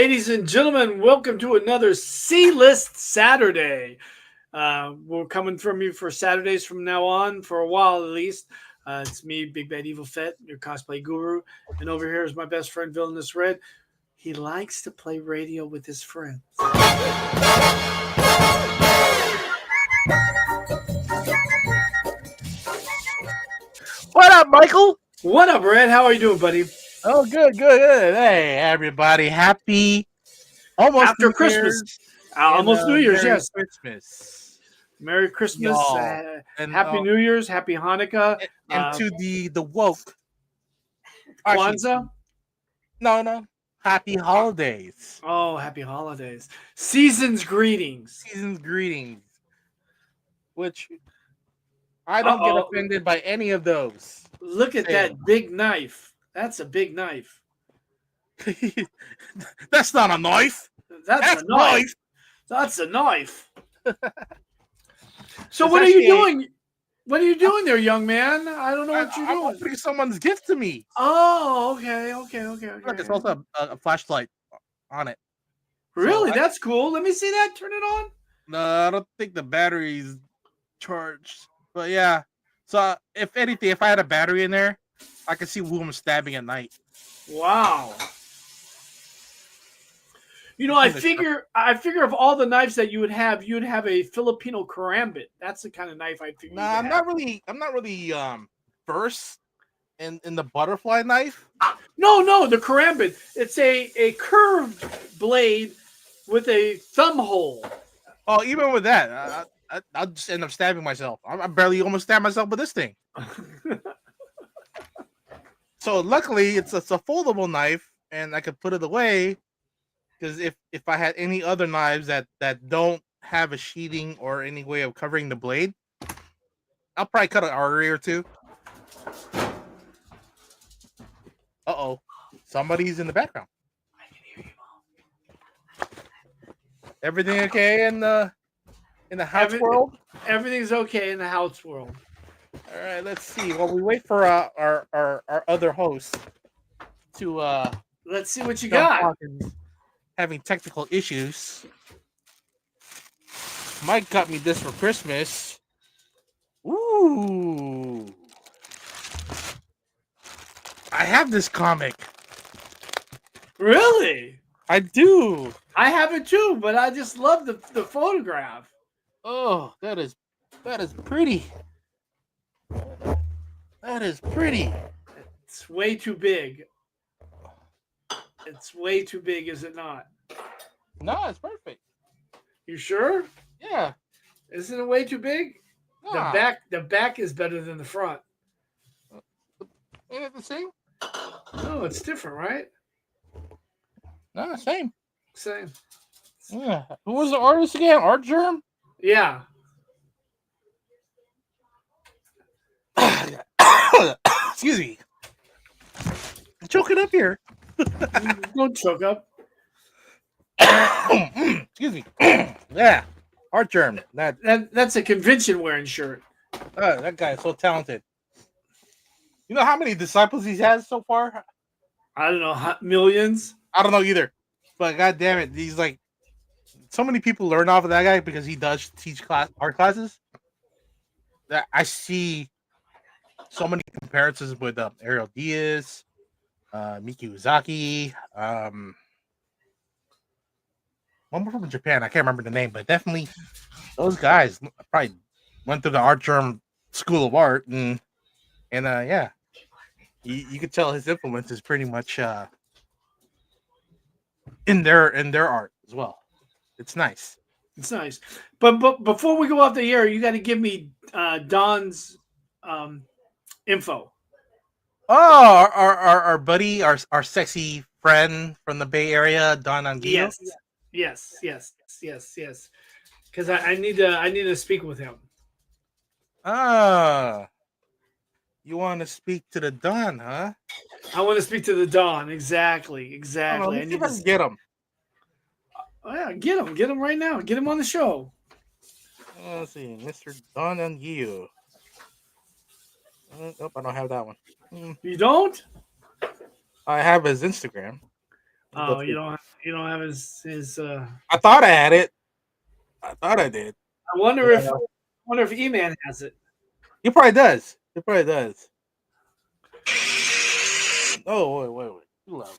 Ladies and gentlemen, welcome to another C-List Saturday. We're coming from you for Saturdays from now on, for a while at least. It's me, Big Bad Evil Fett, your cosplay guru. And over here is my best friend, Villainous Red. He likes to play radio with his friends. What up, Michael? What up, Red? How are you doing, buddy? Oh, good. Hey, everybody. Happy almost After New Christmas. Year's Almost New Year's, Merry yes. Christmas. Merry Christmas. Y'all. And, Happy New Year's. Happy Hanukkah. And to the woke. Actually, Kwanzaa. no. Happy holidays. Oh, happy holidays. Season's greetings. Season's greetings. Which I don't get offended by any of those. Look at that big knife. That's a big knife. That's not a knife. That's a knife. That's a knife. So what are you doing? What are you doing there, young man? I don't know what you're doing. I'm opening someone's gift to me. Oh, okay. Look, it's also a flashlight on it. Really? So that's cool. Let me see that. Turn it on. No, I don't think the battery's charged. But yeah. So if anything, if I had a battery in there, I could see who I'm stabbing at night. Wow. You know, I figure of all the knives that you would have a Filipino karambit. That's the kind of knife I figure. Nah, I'm not really versed in the butterfly knife. No, the karambit. It's a curved blade with a thumb hole. Oh, even with that, I'll just end up stabbing myself. I barely almost stabbed myself with this thing. So luckily, it's a foldable knife, and I could put it away. Because if I had any other knives that don't have a sheathing or any way of covering the blade, I'll probably cut an artery or two. Uh-oh. Somebody's in the background. I can hear you, Mom. Everything okay in the house world? Everything's okay in the house world. All right, let's see. While we wait for our other host to let's see what you got. Having technical issues. Mike got me this for Christmas. Ooh. I have this comic. Really? I do. I have it too, but I just love the photograph. Oh, that is pretty. That is pretty. It's way too big. It's way too big, is it not? No, it's perfect. You sure? Yeah. Isn't it way too big? Nah. The back is better than the front. Ain't it the same? No, it's different, right? No, same. Same. Yeah. Who was the artist again? Artgerm? Yeah. Excuse me. I'm choking up here. Don't choke up. Excuse me. Yeah. Artgerm. That's a convention wearing shirt. That guy is so talented. You know how many disciples he has so far? I don't know, millions. I don't know either. But god damn it, he's like so many people learn off of that guy because he does teach art classes. That I see so many comparisons with Ariel Diaz, Miki Uzaki, one more from Japan. I can't remember the name, but definitely those guys probably went through the Artgerm School of Art, and yeah, you could tell his influence is pretty much in their art as well. It's nice. It's nice, but before we go off the air, you got to give me Don's info. Oh, our buddy, our sexy friend from the Bay Area, Don Anguillo. Yes. Because I need to speak with him. You want to speak to the Don, huh? I want to speak to the Don. Exactly. I need to get him. Oh, yeah, get him right now. Get him on the show. Let's see, Mr. Don Anguillo. Nope, I don't have that one. You don't? I have his Instagram. Oh, you don't have his. I thought I had it. I thought I did. I wonder if E-Man has it. He probably does. He probably does. Oh wait. Hold on.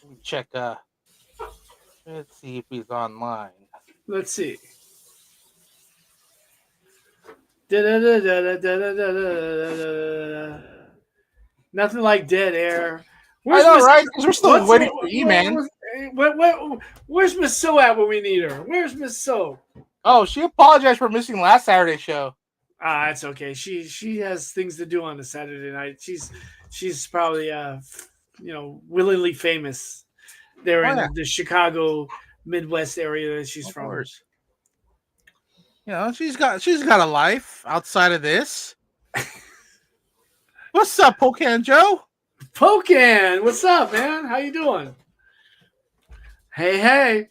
Let me check. Let's see if he's online. Let's see. Nothing like dead air. I know, right? Because we're still waiting for E-Man. Where's Miss So at when we need her? Where's Miss So? Oh, she apologized for missing last Saturday show. It's okay. She has things to do on the Saturday night. She's probably willingly famous there in the Chicago Midwest area that she's from. Course. You know, she's got a life outside of this. What's up, Pocan Joe? Pocan, what's up, man? How you doing? Hey.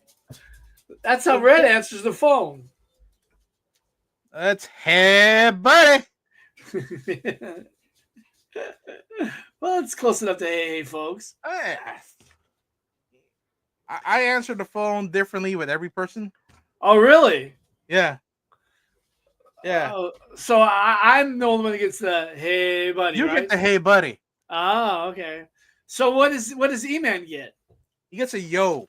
That's how Red answers the phone. That's hey, buddy. Well, it's close enough to hey, folks. I answer the phone differently with every person. Oh, really? Yeah. So I'm the only one that gets the hey, buddy. You right? get the hey, buddy. Oh, okay. So what does E-Man get? He gets a yo.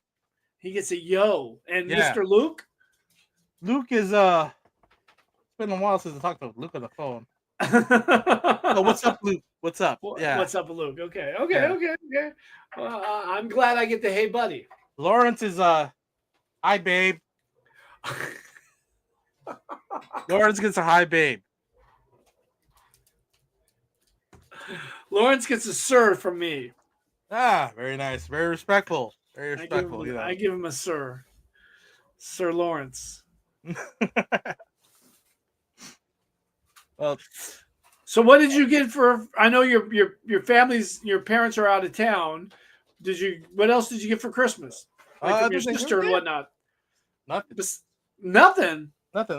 He gets a yo. And Mr. Luke? Luke is it's been a while since I talked to Luke on the phone. Oh, what's up, Luke? What's up? Yeah. What's up, Luke? Okay. Well, I'm glad I get the hey, buddy. Lawrence is hi, babe. Lawrence gets a hi, babe. Lawrence gets a sir from me. Very nice. Very respectful. Very respectful. I give him a sir. Sir Lawrence. Well, so what did you get for? I know your parents are out of town. What else did you get for Christmas? Like from your sister and whatnot? Nothing. Nothing.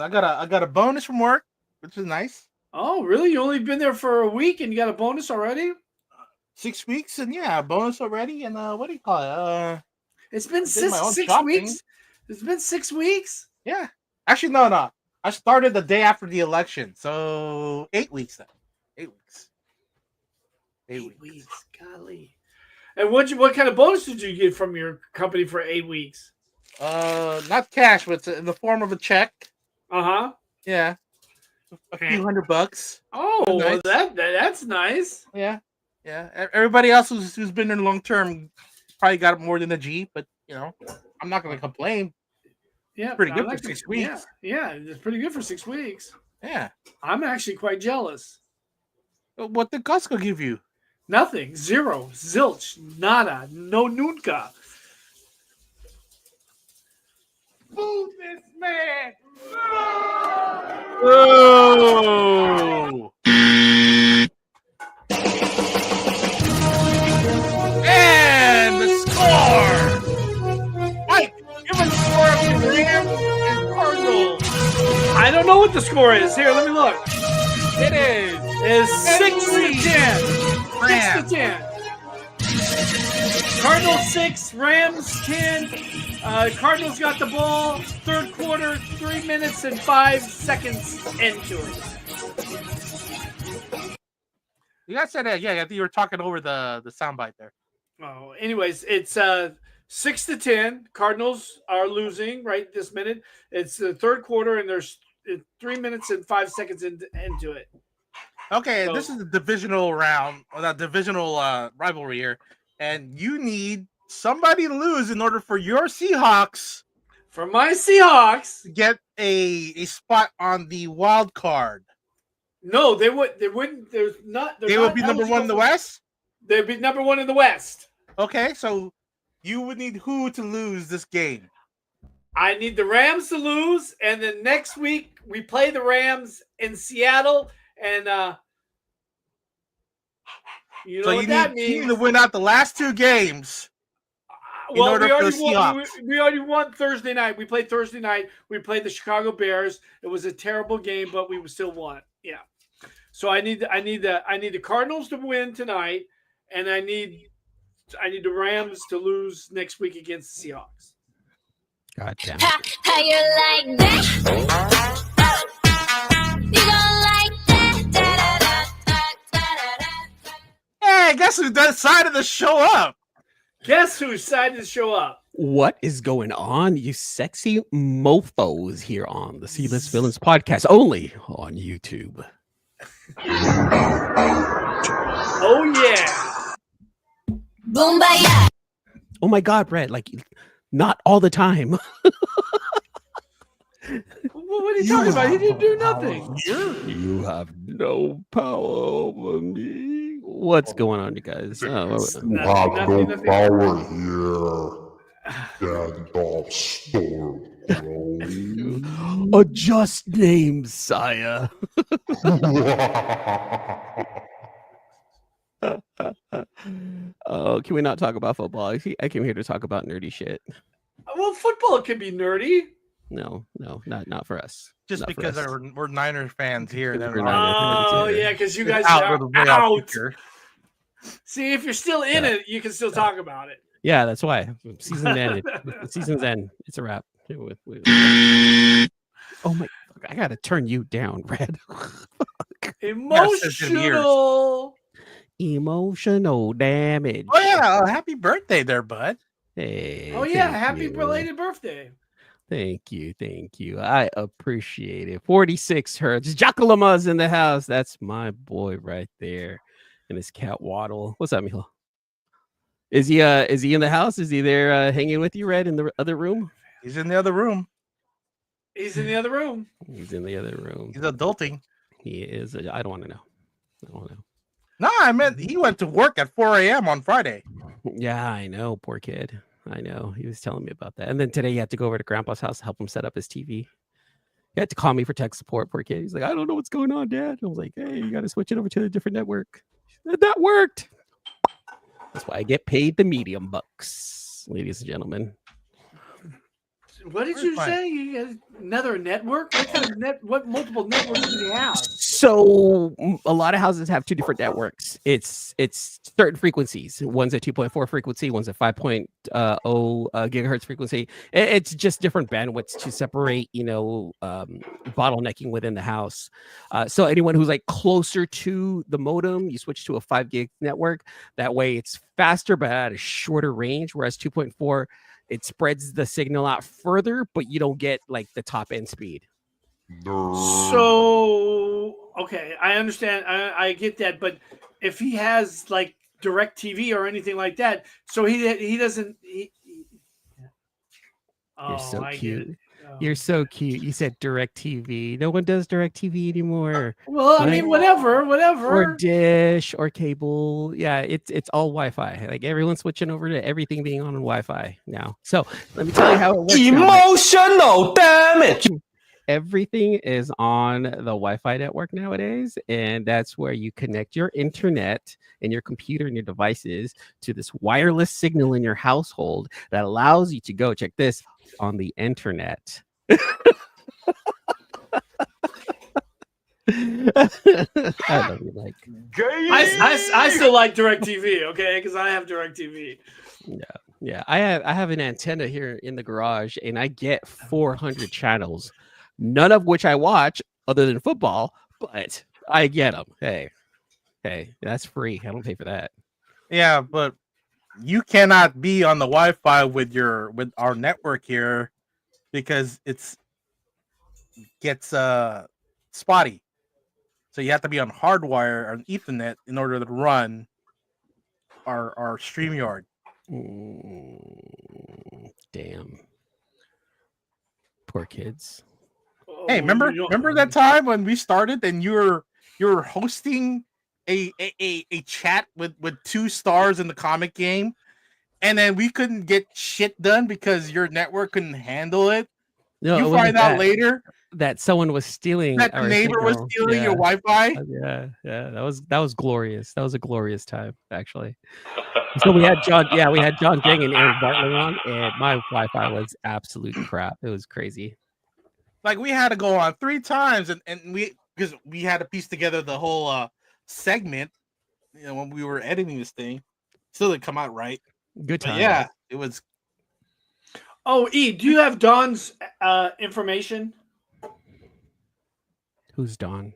I got a bonus from work, which is nice. Oh, really? You only been there for a week and you got a bonus already? 6 weeks and a bonus already. And what do you call it? It's been 6 weeks. It's been 6 weeks. Yeah. Actually, no. I started the day after the election, so 8 weeks then. 8 weeks. 8 weeks. Golly. And what kind of bonus did you get from your company for 8 weeks? Not cash, but it's in the form of a check. Yeah. A few $100. Oh, nice. Well, that's nice. Yeah. Everybody else who's been there long term probably got more than a G, but I'm not going to complain. Yeah, pretty good for 6 weeks. Yeah, it's pretty good for 6 weeks. Yeah, I'm actually quite jealous. What did Costco give you? Nothing. Zero. Zilch. Nada. No nunca. Move this man. Whoa. And the score. Mike, give a score of the Rams and Cardinals. I don't know what the score is. Here, let me look. It is 6-10. 6-10. Cardinals 6, Rams 10. Cardinals got the ball. Third quarter, 3 minutes and 5 seconds into it. You guys said that. Yeah, I think you were talking over the soundbite there. Oh, anyways, it's 6-10. Cardinals are losing right this minute. It's the third quarter, and there's 3 minutes and 5 seconds into it. Okay, so, this is the divisional round, or that divisional rivalry here, and you need somebody to lose in order for your Seahawks, for my Seahawks, to get a spot on the wild card. No, they wouldn't. There's not. They would be number one in the West. They'd be number one in the West. Okay, so you would need who to lose this game? I need the Rams to lose, and then next week we play the Rams in Seattle, and you know what that means. You need to win out the last 2 games. Well, we already won Thursday night. We played Thursday night. We played the Chicago Bears. It was a terrible game, but we still won. Yeah. So I need the Cardinals to win tonight, and I need I need the Rams to lose next week against the Seahawks. God damn it. How you like that? You gon' like that? Hey, guess who decided to show up? Guess who decided to show up? What is going on, you sexy mofos here on the C-List Villains podcast, only on YouTube? Oh yeah. Boombayah. Oh my God, Brett, like not all the time. What are you talking about? He didn't do nothing. You have no power over me. What's going on, you guys? Nothing. Power here. Gandalf Storm. A just name, sire. Oh, can we not talk about football? I came here to talk about nerdy shit. Well, football can be nerdy. No, not for us. Just Not for because us. we're Niners fans here. Then We're Niners. Oh yeah, because you guys out are with the playoff out. picture. See, if you're still in Yeah. it, you can still talk about it. Yeah, that's why. Season ended. The season's end. It's a wrap. Oh my! I gotta turn you down, Red. Emotional. Emotional damage. Oh yeah, happy birthday there, bud. Hey. Oh yeah, thank happy you. belated birthday. Thank you. I appreciate it. 46 hertz. Jackalama's in the house. That's my boy right there. And his cat Waddle. What's up, Milo? Is he in the house? Is he there hanging with you, Red, in the other room? He's in the other room. He's in the other room. He's in the other room. He's adulting. He is. I don't want to know. No, I meant he went to work at 4 a.m. on Friday. Yeah, I know. Poor kid. I know. He was telling me about that. And then today he had to go over to Grandpa's house to help him set up his TV. He had to call me for tech support. Poor kid. He's like, I don't know what's going on, Dad. I was like, hey, you got to switch it over to a different network. That worked. That's why I get paid the medium bucks, ladies and gentlemen. What did you say? You got another network? What kind of what multiple networks do you have? So a lot of houses have two different networks. It's certain frequencies. One's a 2.4 frequency, one's a 5.0 gigahertz frequency. It's just different bandwidths to separate, bottlenecking within the house. So anyone who's like closer to the modem, you switch to a 5 gig network. That way it's faster, but at a shorter range. Whereas 2.4, it spreads the signal out further, but you don't get like the top end speed. So okay, I understand. I get that, but if he has like direct TV or anything like that, so he doesn't. You're so I cute. get it. Oh. You're so cute. You said direct TV. No one does direct TV anymore. Well, I Right? mean, whatever. Or dish or cable. Yeah, it's all Wi-Fi. Like everyone's switching over to everything being on Wi-Fi now. So let me tell you how it works. Emotional damage. Everything is on the Wi-Fi network nowadays, and that's where you connect your internet and your computer and your devices to this wireless signal in your household that allows you to go check this on the internet. I love you, like. I still like DirecTV, okay, because I have DirecTV. Yeah, I have an antenna here in the garage, and I get 400 channels, none of which I watch other than football, but I get them. Hey, that's free. I don't pay for that. Yeah, but you cannot be on the Wi-Fi with our network here because it gets spotty. So you have to be on hardwire or Ethernet in order to run our StreamYard. Damn. Poor kids. Hey, remember that time when we started and you were hosting a chat with 2 stars in the comic game, and then we couldn't get shit done because your network couldn't handle it? No, you find out later that someone was stealing. that the our neighbor was signal. stealing your Wi-Fi. Yeah, that was glorious. That was a glorious time, actually. So we had John Deng and Aaron Bartlett on, and my Wi-Fi was absolute crap. It was crazy. Like we had to go on 3 times, and because we had to piece together the whole segment, when we were editing this thing. Still didn't come out right. Good But time. yeah, it was. Oh, E, do you have Don's information? Who's Don?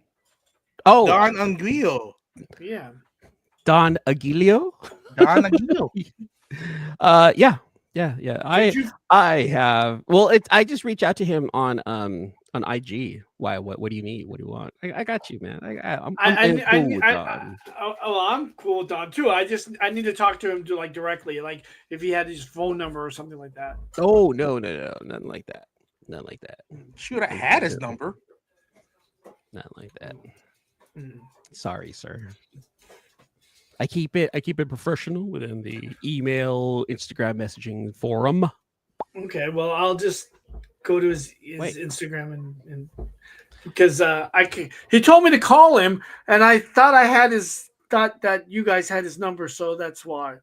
Oh, Don Anguillo. Yeah. Don Aguilio. Don Anguillo. Yeah. Did you- I have. Well, I just reach out to him on IG. Why? What do you need? What do you want? I got you, man. I'm cool with Don. I'm cool with Don too. I need to talk to him directly, like if he had his phone number or something like that. Oh no, nothing like that. Nothing like that. Shoot, I had his number. Nothing like that. Mm. Sorry, sir. I keep it professional within the email, Instagram messaging forum. Okay, well I'll just go to his Wait. Instagram and because he told me to call him and I thought that you guys had his number, so that's why.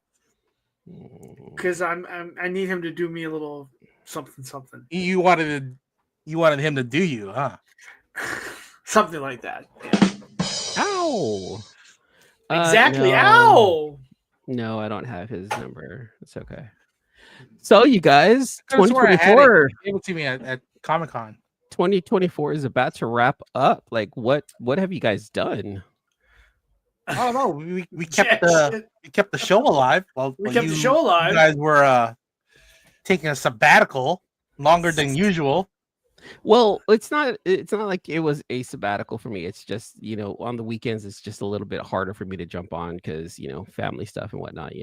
Because I need him to do me a little something. You wanted him to do you, huh? Something like that. Yeah. Ow! Exactly. No. Ow! No, I don't have his number. It's okay. So, you guys, I swore I had it. 2024, You gave it to me at Comic-Con. 2024 is about to wrap up. Like, what have you guys done? I don't know. We Shit. kept the show alive. We kept the show alive. You guys were taking a sabbatical longer than usual. Well, it's not like it was a sabbatical for me. It's just, on the weekends it's just a little bit harder for me to jump on because, family stuff and whatnot,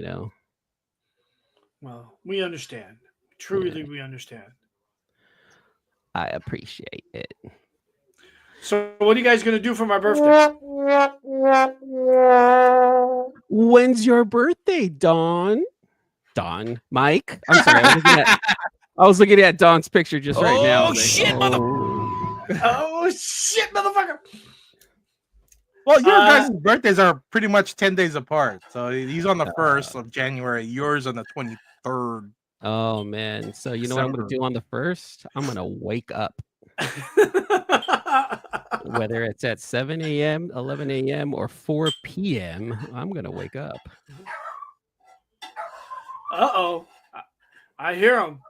Well, we understand. Truly, we understand. I appreciate it. So, what are you guys going to do for my birthday? When's your birthday, Don? Mike? I'm sorry. I was looking at Don's picture just right now. Oh, shit, Oh, shit, motherfucker. Well, your guys' birthdays are pretty much 10 days apart. So he's on the 1st of January. Yours on the 23rd. Oh, man. So you know what I'm going to do on the 1st? I'm going to wake up. Whether it's at 7 a.m., 11 a.m., or 4 p.m., I'm going to wake up. Uh-oh. I hear him.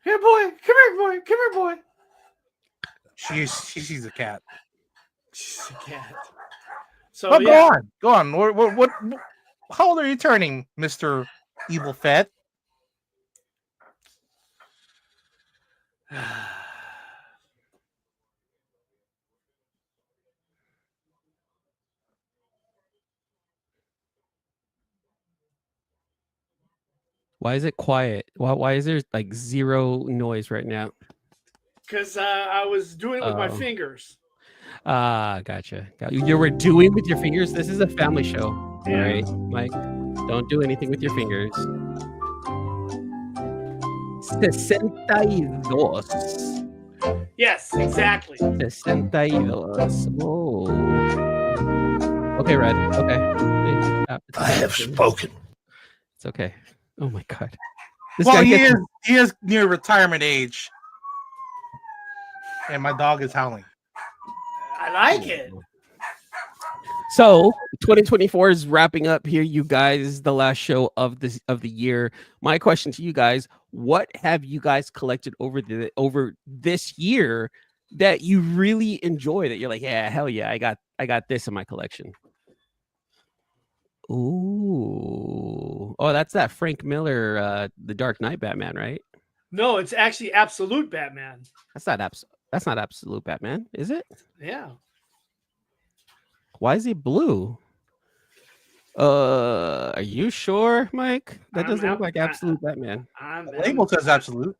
Here, boy. Come here, boy. Come here, boy. She sees a cat. She's a cat. So, Oh, yeah. go on. What? How old are you turning, Mr. Evil Fett? Why is it quiet? Why is there like zero noise right now? Because I was doing it with my Oh. fingers. Gotcha. You were doing with your fingers? This is a family show, Yeah. right, Mike? Don't do anything with your fingers. 62. Yes, exactly. 62. Oh. Okay, Red. Okay. I have spoken. It's okay. Oh my god. This Well, guy he gets is near retirement age. And my dog is howling. I like it. So 2024 is wrapping up here, you guys. The last show of the year. My question to you guys: what have you guys collected over this year that you really enjoy? That you're like, yeah, hell yeah, I got this in my collection. Ooh, oh, that's that Frank Miller, the Dark Knight Batman, right? No, it's actually Absolute Batman. That's not Absolute Batman, is it? Yeah. Why is he blue? Are you sure, Mike? That doesn't look like Absolute Batman. The label says absolute.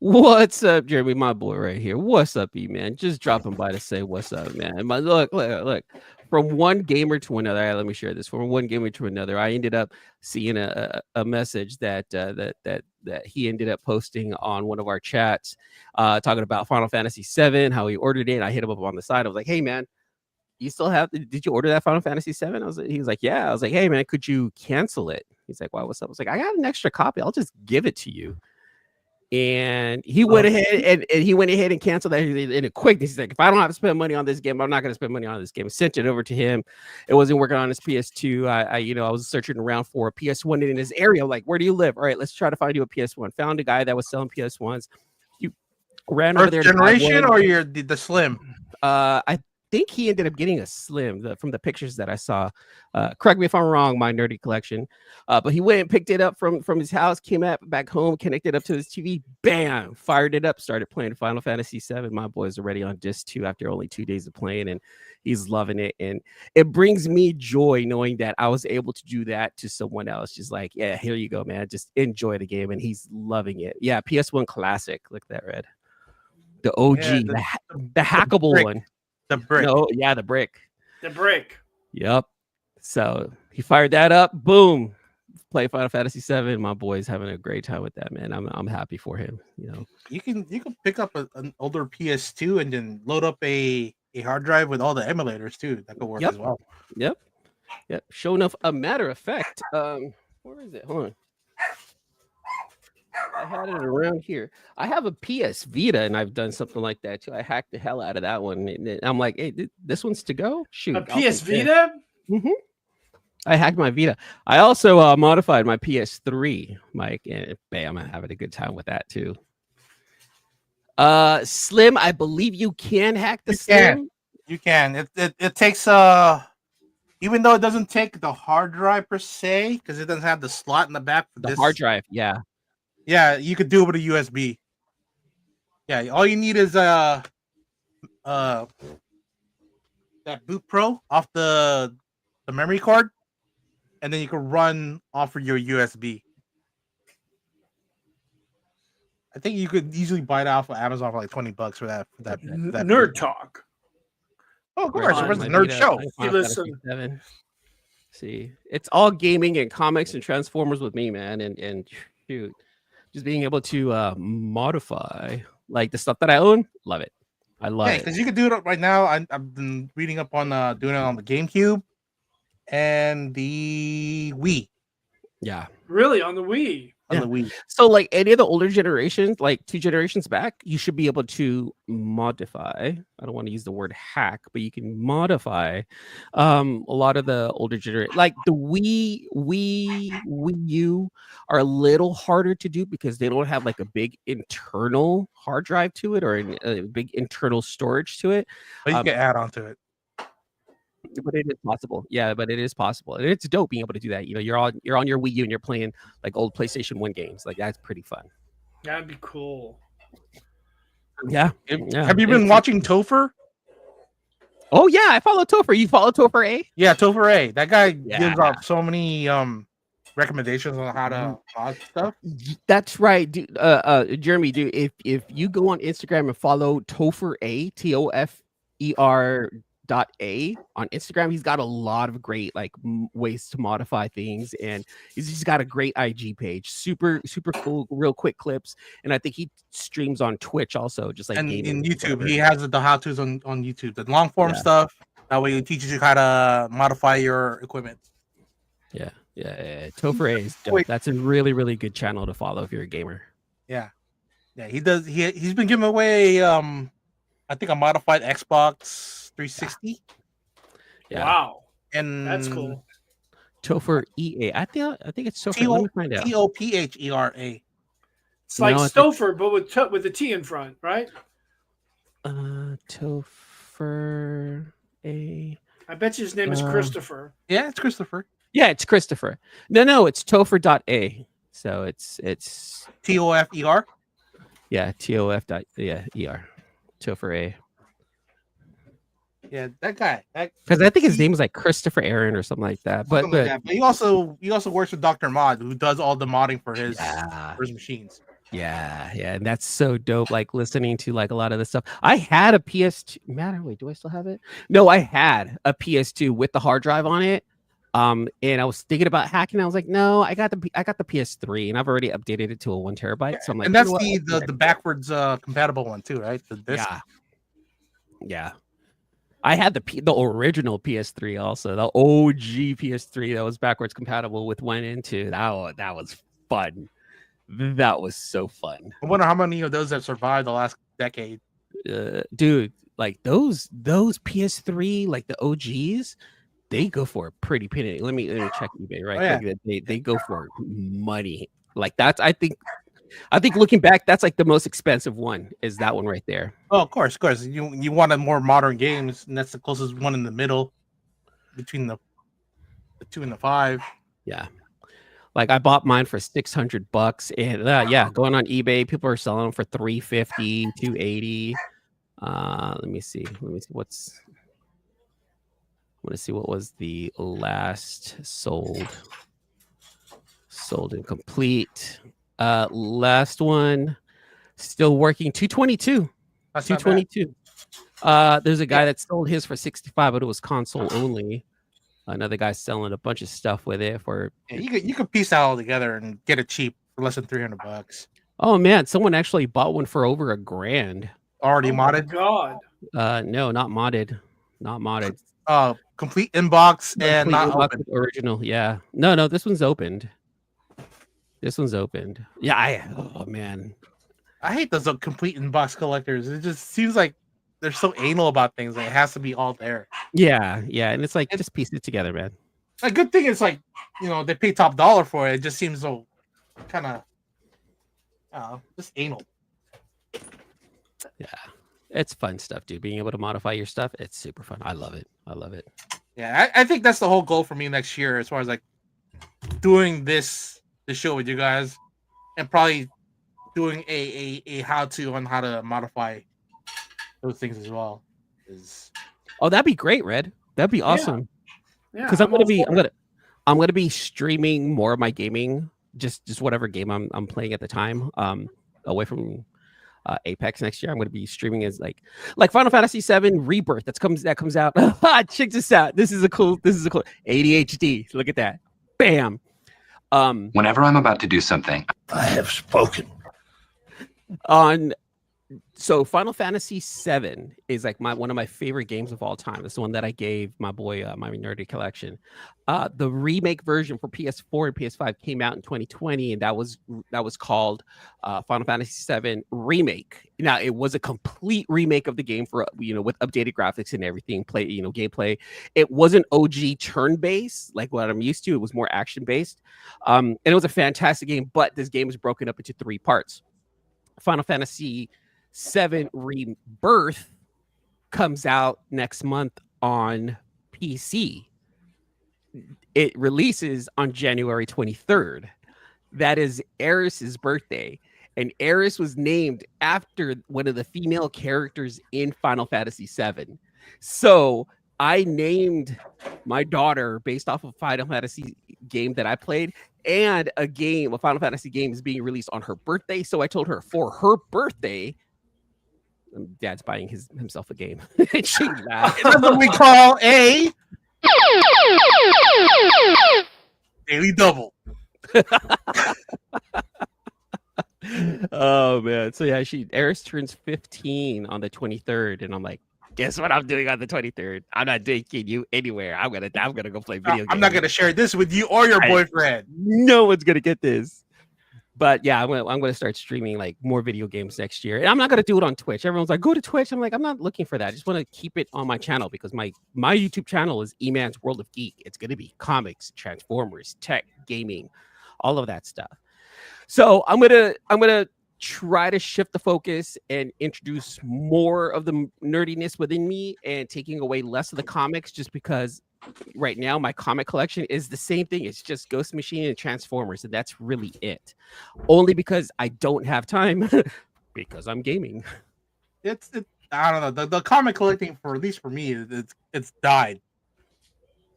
What's up, Jeremy? My boy right here. What's up, E man? Just dropping by to say what's up, man. Look. From one gamer to another, let me share this. From one gamer to another, I ended up seeing a message that he ended up posting on one of our chats, talking about Final Fantasy VII, how he ordered it. I hit him up on the side. I was like, "Hey, man, you still have? Did you order that Final Fantasy VII?" He was like, "Yeah." I was like, "Hey, man, could you cancel it?" He's like, "Why? What's up?" I was like, "I got an extra copy. I'll just give it to you." And he went ahead and canceled that in a quick. He's like, if I don't have to spend money on this game, I'm not going to spend money on this game. I sent it over to him. It wasn't working on his PS2. I was searching around for a PS1 in his area. Like, where do you live? All right, let's try to find you a PS1. Found a guy that was selling PS1s. You ran over there. First generation or the slim? I think he ended up getting a slim from the pictures that I saw. Correct me if I'm wrong, my nerdy collection. But he went and picked it up from his house, came back home, connected up to his TV, bam, fired it up, started playing Final Fantasy VII. My boy's already on disc 2 after only 2 days of playing, and he's loving it. And it brings me joy knowing that I was able to do that to someone else. Just like, yeah, here you go, man. Just enjoy the game, and he's loving it. Yeah, PS1 classic. Look at that, Red. The OG, the hackable brick. one. The brick. No, yeah, the brick. The brick. Yep. So he fired that up. Boom. Play Final Fantasy VII. My boy's having a great time with that, man. I'm happy for him. You know, You can pick up an older PS2 and then load up a hard drive with all the emulators too. That could work as well. Yep. Sure enough, a matter of fact, where is it? Hold on. I had it around here. I have a PS Vita, and I've done something like that too. I hacked the hell out of that one. And I'm like, hey, this one's to go. Shoot, A PS Vita? I hacked my Vita. I also modified my PS3, Mike, and bam, I'm having a good time with that too. Slim, I believe you can hack the Slim. You can. It takes even though it doesn't take the hard drive per se, because it doesn't have the slot in the back for The hard drive, yeah. Yeah, you could do it with a USB. Yeah, all you need is that Boot Pro off the memory card, and then you can run off of your USB. I think you could easily buy it off of Amazon for like $20 for that. Nerd talk. Oh, of course, it was My the nerd Vita, show. Final Hey, Fantasy listen. VII. See, it's all gaming and comics and Transformers with me, man. And shoot, just being able to modify like the stuff that I own, love it. I love Yeah, it. because you can do it right now. I've been reading up on doing it on the GameCube and the Wii. Yeah. Really? On the Wii? On Yeah. the Wii. So like any of the older generations, like 2 generations back, you should be able to modify. I don't want to use the word hack, but you can modify a lot of the older generation, like the Wii U are a little harder to do because they don't have like a big internal hard drive to it or a big internal storage to it. But you can add on to it. But it is possible. Yeah, but it is possible. And it's dope being able to do that. You know, you're on your Wii U and you're playing like old PlayStation 1 games. Like that's pretty fun. That'd be cool. Yeah. Have you been watching Topher? Oh yeah, I follow Topher. You follow Topher A? Yeah, Topher A. That guy gives Yeah. out so many recommendations on how to mod stuff. That's right, dude. Jeremy, dude, if you go on Instagram and follow Topher A, TOFER.A on Instagram, he's got a lot of great like ways to modify things, and he's just got a great IG page. Super cool, real quick clips, and I think he streams on Twitch also, just like And gaming in and YouTube, whatever. he has the how-tos on YouTube, the long form Yeah. stuff. That way, it teaches you how to modify your equipment. Yeah. Topher A is dope. Wait. That's a really, really good channel to follow if you're a gamer. Yeah, he does. He's been giving away I think a modified Xbox 360. Yeah. Wow. And That's cool. Topher EA. I think it's Topher. Let me find out. TOPHERA. It's like No, I think- Stouffer, but with the T in front, right? Topher A. I bet you his name is Uh, Christopher. Yeah, it's Christopher. Yeah, it's Christopher. No, it's Topher.A. So it's TOFER. yeah, TOF.ER. Topher A. Yeah, that guy. Because I think his name is like Christopher Aaron or something like that. But Something like that. But he also works with Dr. Mod, who does all the modding for his machines. Yeah, and that's so dope. Like listening to like a lot of this stuff. I had a PS2. Matter, wait, do I still have it? No, I had a PS2 with the hard drive on it. And I was thinking about hacking. I was like, no, I got the PS3, and I've already updated it to a 1 terabyte. So I'm like, And that's you know what? the backwards compatible one too, right? The disc. Yeah. I had the original PS3 also, the OG PS3 that was backwards compatible with 1 and 2. That was fun. That was so fun. I wonder how many of those have survived the last decade. Dude, like those PS3, like the OGs, they go for a pretty penny. Let me check eBay right Oh, yeah. quick. They go for money. Like that's I think looking back, that's like the most expensive one is that one right there. Oh, of course. You wanted more modern games, and that's the closest one in the middle between the 2 and the 5. Yeah. Like I bought mine for $600 and yeah, going on eBay, people are selling them for $350, $280. Let me see what was the last sold and complete. Last one still working, 222. That's not bad. 222. There's a guy that sold his for 65, but it was console only. Another guy selling a bunch of stuff with it for. Yeah, you could piece that all together and get it cheap for less than $300. Oh man, someone actually bought one for over $1,000. Already Oh my modded. God. No, not modded. Not modded. Complete inbox and Complete not inbox open. with original. Yeah. No, this one's opened. Yeah, oh man. I hate those complete inbox collectors. It just seems like they're so anal about things. Like it has to be all there. Yeah, and it's like just piece it together, man. A good thing is like, they pay top dollar for it. It just seems so kind of just anal. Yeah. It's fun stuff, dude. Being able to modify your stuff, it's super fun. I love it. Yeah, I think that's the whole goal for me next year, as far as like doing this show with you guys, and probably doing a how-to on how to modify those things as well. Oh, that'd be great, Red. That'd be awesome. Yeah. Because I'm gonna be streaming more of my gaming, just whatever game I'm playing at the time. Away from Apex next year, I'm gonna be streaming as like Final Fantasy VII Rebirth that comes out. Check this out. This is a cool ADHD. Look at that. Bam. Whenever I'm about to do something, I have spoken. So Final Fantasy VII is like one of my favorite games of all time. It's the one that I gave my boy my nerdy collection. The remake version for PS4 and PS5 came out in 2020, and that was called Final Fantasy VII Remake. Now it was a complete remake of the game for with updated graphics and everything, gameplay. It wasn't OG turn-based like what I'm used to. It was more action-based, and it was a fantastic game. But this game is broken up into 3 parts. Final Fantasy VII Rebirth comes out next month on PC. It releases on January 23rd. That is Aeris's birthday. And Aeris was named after one of the female characters in Final Fantasy VII. So I named my daughter based off of Final Fantasy game that I played, and a Final Fantasy game is being released on her birthday. So I told her for her birthday, Dad's buying himself a game. And she laughed. That's what we call a daily double. Oh man. So yeah, Aeris turns 15 on the 23rd, and I'm like, guess what I'm doing on the 23rd? I'm not taking you anywhere. I'm gonna go play video games. I'm not gonna share this with you or your boyfriend. No one's gonna get this. But yeah, I'm gonna start streaming like more video games next year, and I'm not gonna do it on Twitch. Everyone's like, go to Twitch. I'm like, I'm not looking for that. I just want to keep it on my channel because my YouTube channel is E-Man's World of Geek. It's gonna be comics, Transformers, tech, gaming, all of that stuff. So I'm gonna try to shift the focus and introduce more of the nerdiness within me and taking away less of the comics, just because right now my comic collection is the same thing. It's just Ghost Machine and Transformers, and that's really it. Only because I don't have time because I'm gaming. I don't know. The comic collecting, for at least for me, it's died.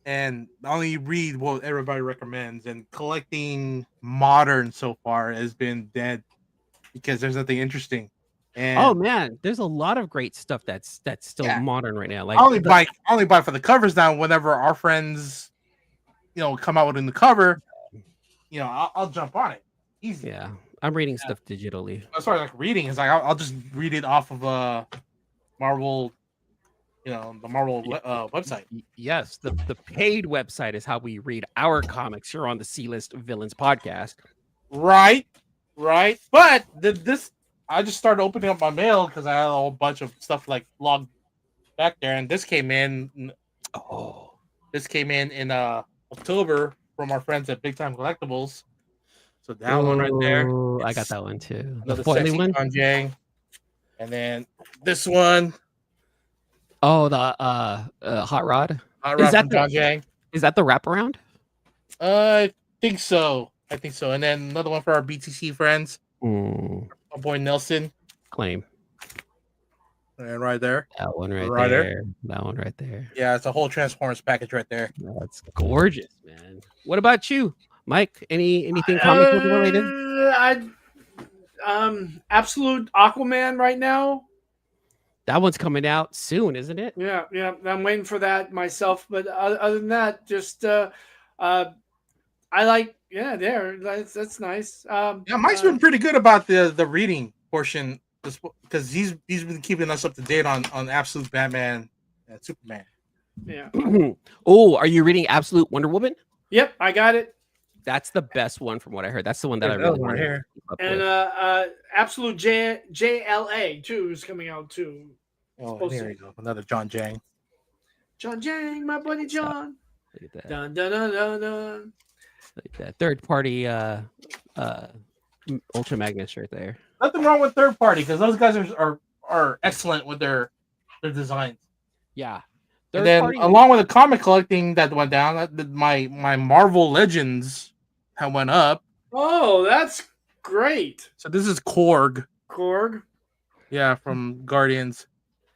And I only read what everybody recommends, and collecting modern so far has been dead because there's nothing interesting. And oh man, there's a lot of great stuff that's still modern right now. Like I only buy for the covers now. Whenever our friends, come out with a new cover, I'll jump on it. Easy. Yeah, I'm reading stuff digitally. As far as like reading, is like I'll just read it off of Marvel, the Marvel website. Yes, the paid website is how we read our comics here on the C-List Villains podcast. Right. right? But this, I just started opening up my mail because I had a whole bunch of stuff like logged back there, and this came in. Oh, This came in October from our friends at Big Time Collectibles. So that one right there. Ooh, I got It's that one too. The Another foily sexy one. John Jang. And then this one, Oh, the hot rod. Hot Is Rod that from the- John Jang. Is that the wraparound? I think so. And then another one for our BTC friends, Mm, our boy Nelson. claim And right there. that one right, Right there. there. That one right there. Yeah, it's a whole Transformers package right there. That's gorgeous, man. What about you, Mike? Anything comic book related? Absolute Aquaman right now. That one's coming out soon, isn't it? Yeah, I'm waiting for that myself. But other than that, just I like there. That's nice. Yeah, Mike's been pretty good about the reading portion because he's been keeping us up to date on Absolute Batman and Superman. yeah. Oh, are you reading Absolute Wonder Woman? Yep, I got it. That's the best one from what I heard. That's the one that I That really one want right to here. keep up And with. Absolute JLA too is coming out too. Oh, supposed there to- you go. Another John Jang. John Jang, my buddy John. Look at that. Dun dun dun dun dun. Look at that. Third party Ultra Magnus right there. Nothing wrong with third party because those guys are excellent with their designs. Yeah. And Third then party. along with the comic collecting that went down, my Marvel Legends have went up. Oh, that's great. So this is Korg, Korg. yeah, from Guardians.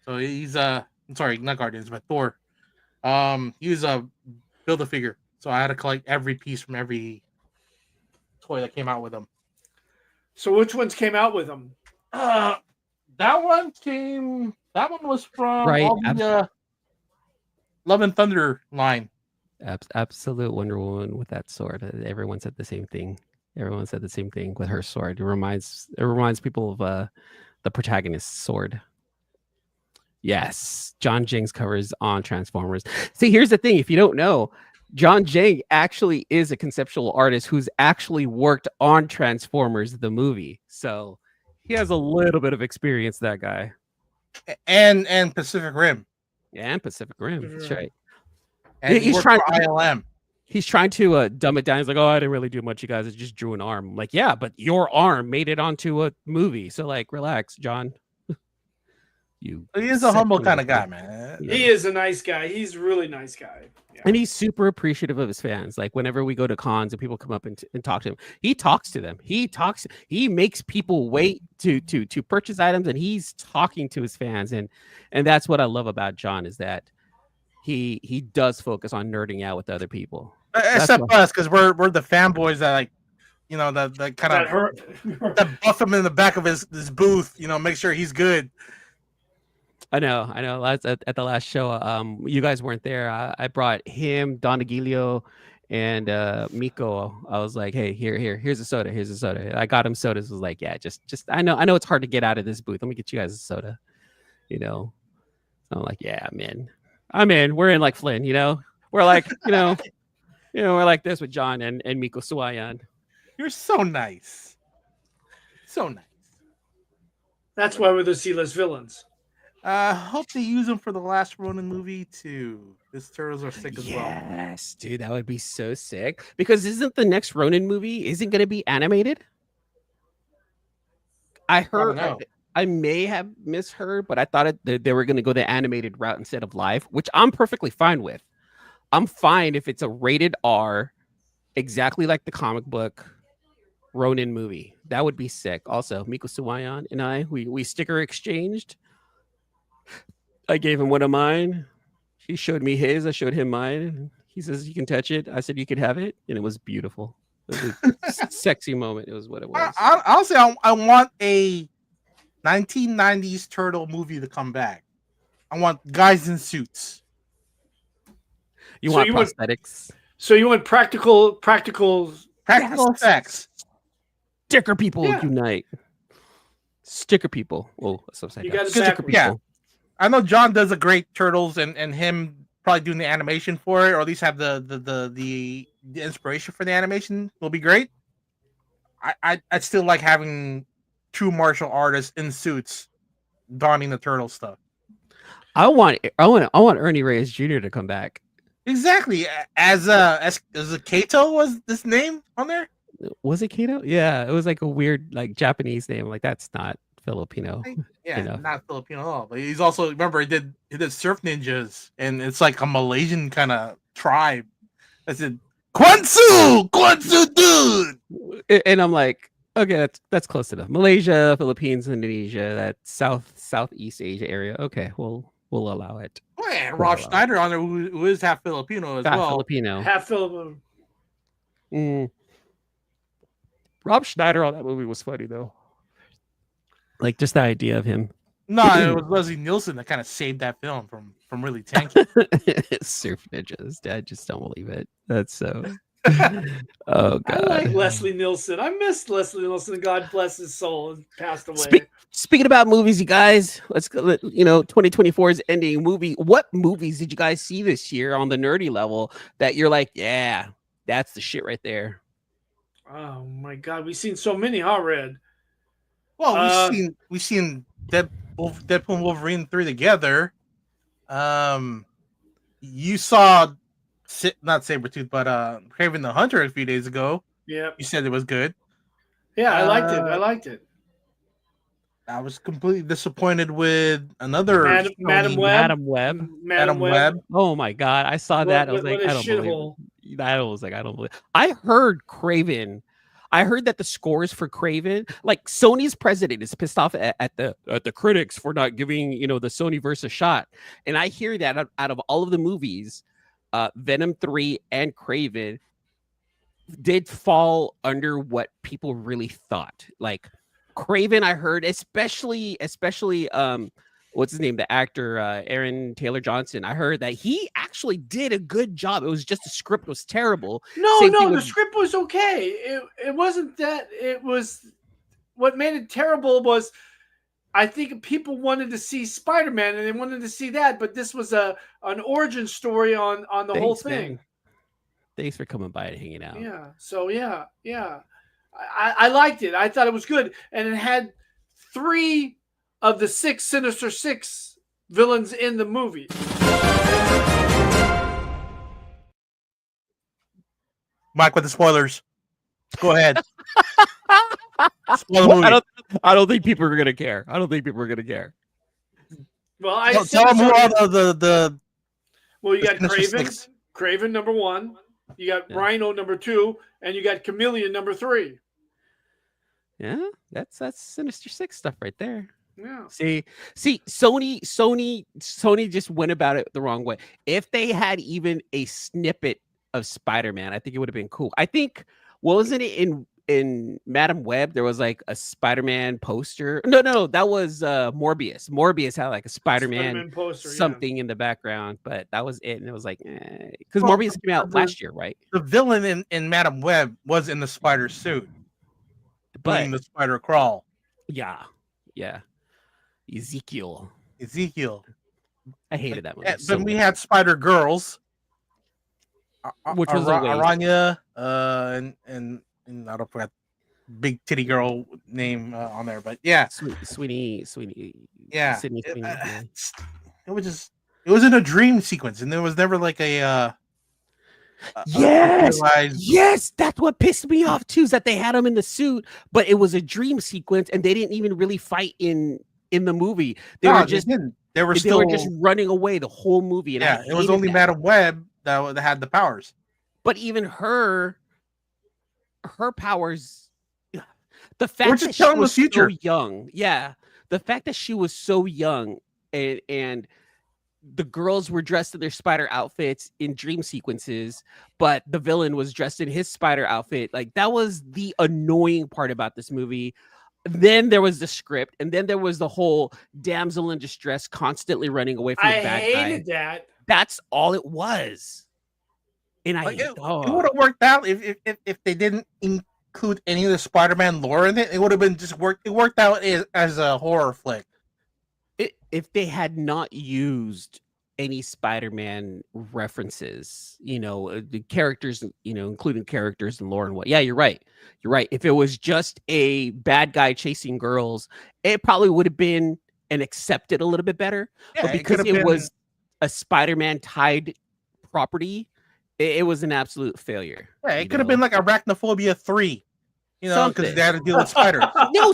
So he's I'm sorry, not Guardians, but Thor. He was a build a figure. So I had to collect every piece from every toy that came out with him. So which ones came out with them? That one was from Right, all the Love and Thunder line. Absolute Wonder Woman with that sword. Everyone said the same thing. Everyone said the same thing with her sword. It reminds people of the protagonist's sword. Yes, John Jang's covers on Transformers. See, here's the thing: if you don't know, John Jang actually is a conceptual artist who's actually worked on Transformers the movie. So he has a little bit of experience. That guy. And Pacific Rim. Yeah, and Pacific Rim. That's right. And He's he worked trying- for ILM. He's trying to dumb it down. He's like, "Oh, I didn't really do much, you guys. I just drew an arm." I'm like, yeah, but your arm made it onto a movie. So, like, relax, John. You. He is a humble sexy kind of little- guy, man. Yeah. He is a nice guy. He's a really nice guy. Yeah. And he's super appreciative of his fans. Like whenever we go to cons and people come up and talk to him, he talks to them. He makes people wait to purchase items, and he's talking to his fans. And that's what I love about John is that he does focus on nerding out with other people. Except us, because we're the fanboys that like, that kind That of hurt. that buff him in the back of his booth. Make sure he's good. I know. At the last show, you guys weren't there. I brought him, Don Aguilio, and Miko. I was like, "Hey, here's a soda. Here's a soda." I got him sodas. Was like, "Yeah, just I know it's hard to get out of this booth. Let me get you guys a soda." So I'm like, "Yeah, I'm in. We're in like Flynn. We're like, we're like this with John and Miko Suayan." You're so nice. So nice. That's why we're the C-list villains. Hope they use him for the last Ronin movie too. His turtles are sick as well. Yes, dude, that would be so sick. Because isn't the next Ronin movie isn't going to be animated? I heard. know. I may have misheard, but I thought they were going to go the animated route instead of live, which I'm perfectly fine with. I'm fine if it's a rated R, exactly like the comic book Ronin movie. That would be sick. Also, Miko Suwayan and I, we sticker exchanged. I gave him one of mine. He showed me his. I showed him mine. He says you can touch it. I said you could have it, and it was beautiful. It was a sexy moment. It was what it was. I'll say I want a 1990s turtle movie to come back. I want guys in suits. You So want you want- prosthetics? So you want practical Practical effects. Sticker people Yeah. unite. Sticker people. Oh, that's upside You down. got it Sticker backwards. people. I know John does a great turtles and him probably doing the animation for it, or at least have the inspiration for the animation will be great. I still like having true martial artists in suits donning the turtle stuff. I want Ernie Reyes Jr. to come back. Exactly. As a Kato was this name on there? Was it Kato? Yeah, it was like a weird like Japanese name. Like that's not Filipino. Yeah, know. not Filipino at all. But he's also remember he did Surf Ninjas, and it's like a Malaysian kind of tribe. I said Kwansu dude. And I'm like, okay, that's close enough. Malaysia, Philippines, Indonesia, that Southeast Asia area. Okay, we'll allow it. Oh, yeah, Rob Schneider on there, who is half Filipino as well. Filipino. Half Filipino. Rob Schneider on that movie was funny though. Like just the idea of him. No, it was Leslie Nielsen that kind of saved that film from really tanking. Surf Ninjas. I just don't believe it. That's so. Oh God. I like Leslie Nielsen. I missed Leslie Nielsen. God bless his soul. He passed away. Speaking about movies, you guys, let's go. 2024 is ending. What movies did you guys see this year on the nerdy level that you're like, yeah, that's the shit right there? Oh my God, we've seen so many, huh, Red? Well, we've seen Deadpool and Wolverine 3 together. You saw not Sabretooth, but Craven the Hunter a few days ago. Yeah. You said it was good. Yeah, I liked it. I was completely disappointed with another Madam Web. Madam Web. Oh my God, I saw that. I was like, I don't believe it. I was like, I don't believe it. I heard Craven. I heard that the scores for Craven, like Sony's president is pissed off at the critics for not giving the Sony verse a shot, and I hear that out of all of the movies, Venom 3 and Craven did fall under what people really thought. Like Craven, I heard, especially what's his name, the actor Aaron Taylor Johnson. I heard that he actually did a good job. It was just the script was terrible. No, the script was okay. It wasn't that. It was what made it terrible was I think people wanted to see Spider-Man and they wanted to see that, but this was an origin story on the whole thing. Man. Thanks for coming by and hanging out. Yeah. So yeah. I liked it. I thought it was good, and it had 3 of the 6 Sinister Six villains in the movie. Mike with the spoilers. Go ahead. Spoil the movie. I don't think people are gonna care. Well, tell them who are the. Well, you got Sinister Craven. Six. Craven number 1. You got Rhino number 2, and you got Chameleon number 3. Yeah, that's Sinister Six stuff right there. Yeah. See, Sony just went about it the wrong way. If they had even a snippet of Spider-Man, I think it would have been cool. I think, wasn't it in Madam Web, there was like a Spider-Man poster. No, that was Morbius. Morbius had like a Spider-Man poster, something in the background, but that was it. And it was like, because Morbius came out last year, right? The villain in Madam Web was in the spider suit, but doing the spider crawl. Yeah. Ezekiel. I hated that movie. Then we had Spider Girls, which was Aranya, and I don't forget big titty girl name on there, but yeah, Sweeney. Yeah, Sydney Sweeney. It was in a dream sequence, and there was never like a. Yes, that's what pissed me off too. Is that they had him in the suit, but it was a dream sequence, and they didn't even really fight in the movie. They were just running away the whole movie. And it was only Madam Web that had the powers. But even her powers, the fact that she was so young, the fact that she was so young, and the girls were dressed in their spider outfits in dream sequences, but the villain was dressed in his spider outfit. Like that was the annoying part about this movie. Then there was the script, and then there was the whole damsel in distress constantly running away from the bad guy. I hated that. That's all it was. And it would have worked out if they didn't include any of the Spider-Man lore in it. It would have been just worked. It worked out as a horror flick. If they had not used any Spider-Man references, the characters, including characters and lore and what. Yeah, you're right. You're right. If it was just a bad guy chasing girls, it probably would have been and accepted a little bit better. Yeah, But because it was a Spider-Man tied property, it was an absolute failure. Yeah, it could have been like Arachnophobia 3, because Something. they had to deal with spiders. No,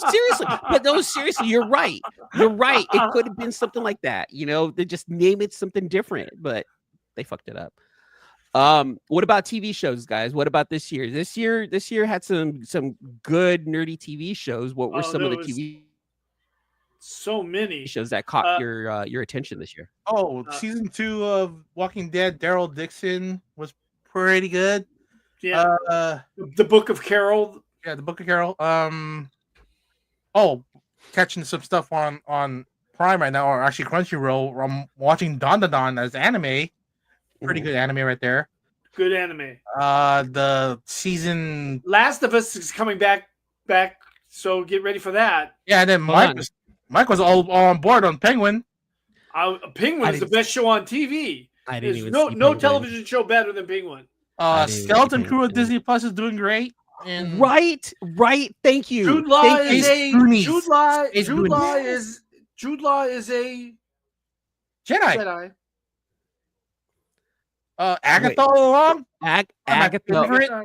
seriously, you're right. You're right. It could have been something like that. They just name it something different, but they fucked it up. What about TV shows, guys? What about this year? This year had some good nerdy TV shows. What were some of the TV so many shows that caught your attention this year? Season 2 of Walking Dead, Daryl Dixon was pretty good. Yeah. The Book of Carol. Yeah, the Book of Carol. Catching some stuff on Prime right now, or actually Crunchyroll. I'm watching Don as anime. Pretty good anime right there. Good anime. The season Last of Us is coming back, so get ready for that. Yeah, and then Mike was all on board on Penguin. Penguin is the best show on TV. I didn't even no see Penguin. television show better than Penguin. Skeleton Crew at Disney Plus is doing great. And Right. Thank you. Jude Law Thank is you. a Jude Law is a Jedi. Agatha all along. Agatha.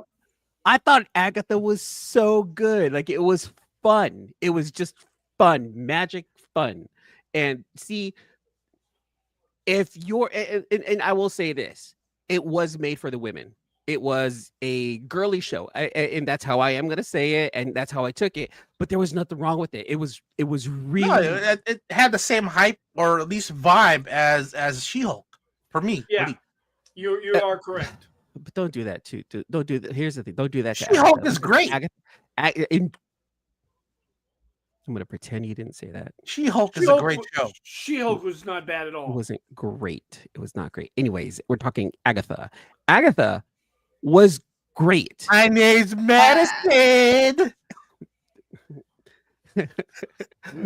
I thought Agatha was so good. Like, it was fun. It was just fun, magic fun. And see, if you're, and I will say this, it was made for the women. It was a girly show, and that's how I am going to say it, and that's how I took it. But there was nothing wrong with it. It was really. No, it had the same hype, or at least vibe, as She-Hulk for me. Yeah, you are correct. But don't do that too. Don't do that. Here's the thing. Don't do that. She-Hulk is great. I'm going to pretend you didn't say that. She-Hulk is a great show. She-Hulk was not bad at all. It wasn't great. It was not great. Anyways, we're talking Agatha. Agatha was great. My name's Madison.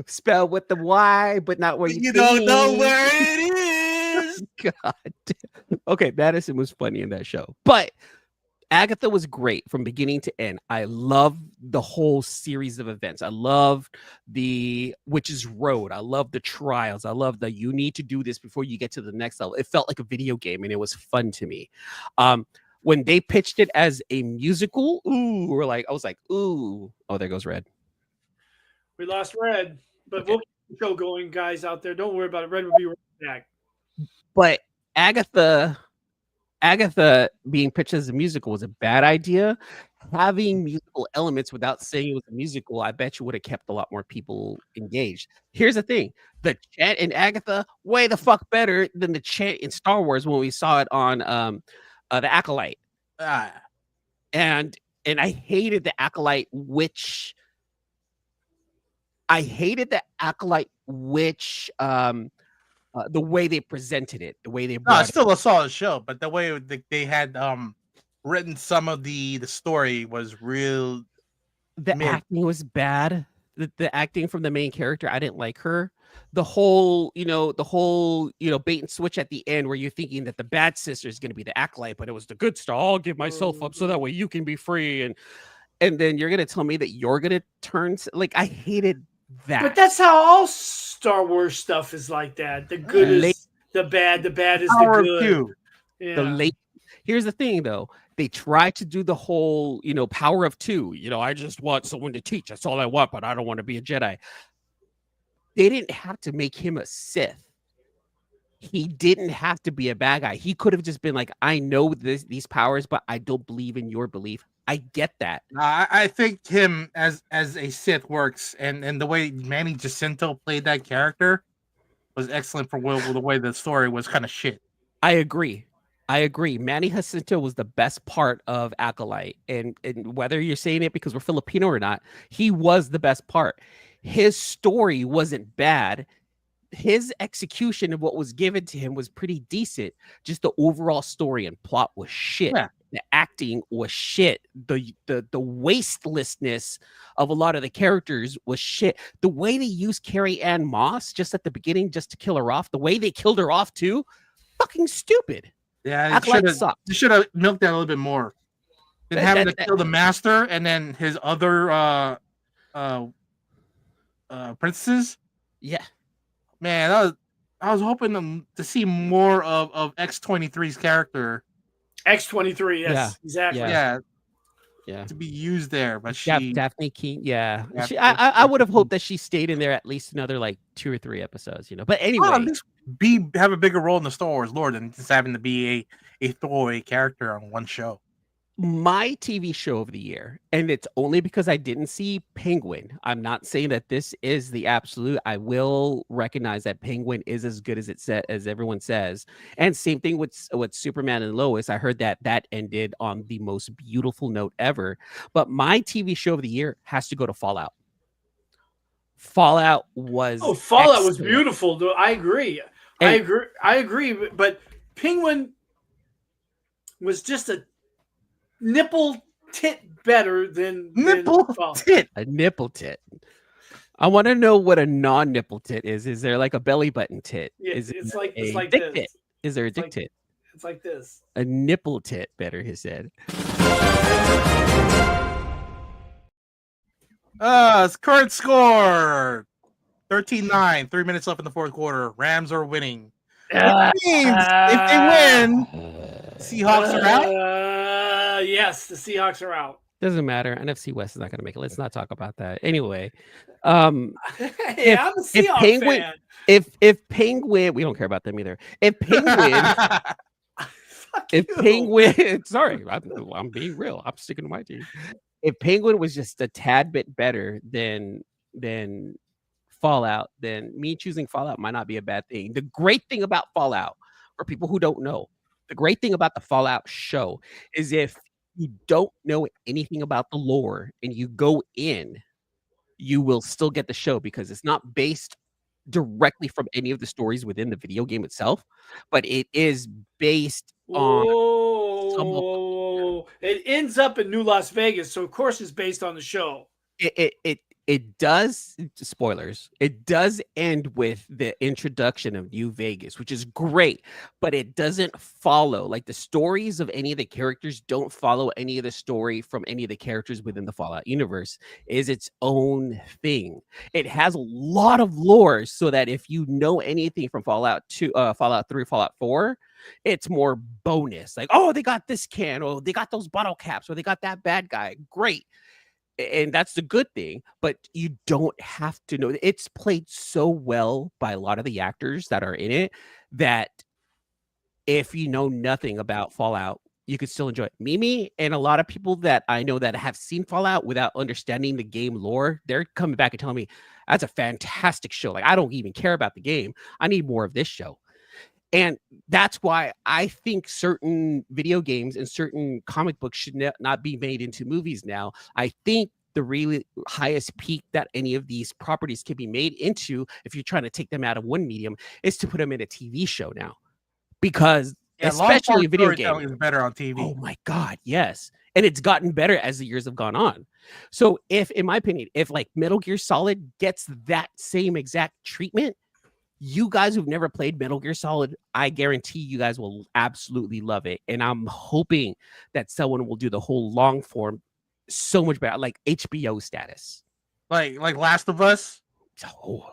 Spelled with the Y, but not where you don't know where it is. God. Okay, Madison was funny in that show, but Agatha was great from beginning to end. I love the whole series of events. I love the Witch's Road. I love the trials. I love the you need to do this before you get to the next level. It felt like a video game, and it was fun to me. When they pitched it as a musical, I was like, ooh. Oh, there goes Red. We lost Red, but Okay. we'll keep the show going, guys out there. Don't worry about it. Red will be right back. But Agatha being pitched as a musical was a bad idea. Having musical elements without saying it was a musical, I bet you would have kept a lot more people engaged. Here's the thing. The chant in Agatha, way the fuck better than the chant in Star Wars when we saw it on the Acolyte. And I hated the Acolyte witch. The way they presented it, the way they No, brought it's still a solid show, but the way they had written some of the story was real. the acting was bad. The acting from the main character, I didn't like her. The whole bait and switch at the end where you're thinking that the bad sister is going to be the Acolyte, but it was the good star. I'll give myself up so that way you can be free. And then you're going to tell me that you're going to turn, like, I hated that. But that's how all Star Wars stuff is like that. The good is the bad. The bad is Power the of good. two. Yeah. Here's the thing, though. They try to do the whole, power of two. I just want someone to teach. That's all I want, but I don't want to be a Jedi. They didn't have to make him a Sith. He didn't have to be a bad guy. He could have just been like, I know these powers, but I don't believe in your belief. I get that. I think him as a Sith works, and the way Manny Jacinto played that character was excellent for the way the story was kind of shit. I agree. Manny Jacinto was the best part of Acolyte, and whether you're saying it because we're Filipino or not, he was the best part. His story wasn't bad. His execution of what was given to him was pretty decent. Just the overall story and plot was shit. Yeah. The acting was shit. The wastelessness of a lot of the characters was shit. The way they used Carrie Ann Moss just at the beginning just to kill her off, the way they killed her off too, fucking stupid. Yeah, Act like suck. you should have milked that a little bit more. Than having to kill the master and then his other princesses. Yeah. Man, I was hoping to see more of X-23's character. X-23, yes, exactly. Yeah. To be used there, but she Daphne King, yeah. Yeah, I would have hoped that she stayed in there at least another like 2 or 3 episodes, you know. But anyway, at least have a bigger role in the Star Wars lore than just having to be a throwaway character on one show. my TV show of the year, and it's only because I didn't see Penguin. I'm not saying that this is the absolute. I will recognize that Penguin is as good as as everyone says. And same thing with Superman and Lois. I heard that ended on the most beautiful note ever. But my TV show of the year has to go to Fallout. Fallout was Fallout was beautiful. Though I agree. I agree. But Penguin was just a nipple tit better than tit. A nipple tit. I want to know what a non-nipple tit is. Is there like a belly button tit? Yeah, is it's like dick this? tit. Is there a dick tit? It's like this. A nipple tit, better he said. Current score 13-9, 3 minutes left in the fourth quarter. Rams are winning. Which means if they win, Seahawks are out. Yes, the Seahawks are out. Doesn't matter. NFC West is not going to make it. Let's not talk about that. Anyway, Hey, I'm a Seahawks fan. If Penguin, we don't care about them either. If Penguin, sorry, I'm being real. I'm sticking to my team. If Penguin was just a tad bit better than Fallout, then me choosing Fallout might not be a bad thing. The great thing about Fallout, for people who don't know, the great thing about the Fallout show is if you don't know anything about the lore and you go in, you will still get the show because it's not based directly from any of the stories within the video game itself, but it is based on it ends up in New Las Vegas, so of course it's based on the show. It does, spoilers, it does end with the introduction of New Vegas, which is great, but it doesn't follow, like the stories of any of the characters don't follow any of the story from any of the characters within the Fallout universe. Is its own thing. It has a lot of lore so that if you know anything from Fallout 2, Fallout 3, Fallout 4, it's more bonus. Like, oh, they got this can, or they got those bottle caps, or they got that bad guy. Great. And that's the good thing, but you don't have to know. It's played so well by a lot of the actors that are in it that if you know nothing about Fallout, you could still enjoy it. Mimi and a lot of people that I know that have seen Fallout without understanding the game lore, they're coming back and telling me that's a fantastic show. Like, I don't even care about the game. I need more of this show. And that's why I think certain video games and certain comic books should not be made into movies now. I think the really highest peak that any of these properties can be made into, if you're trying to take them out of one medium, is to put them in a TV show now. Because especially a video game is better on TV. Oh my God, yes. And it's gotten better as the years have gone on. So if, in my opinion, if like Metal Gear Solid gets that same exact treatment, you guys who've never played Metal Gear Solid, I guarantee you guys will absolutely love it. And I'm hoping that someone will do the whole long form so much better, like HBO status. Like Last of Us? Oh,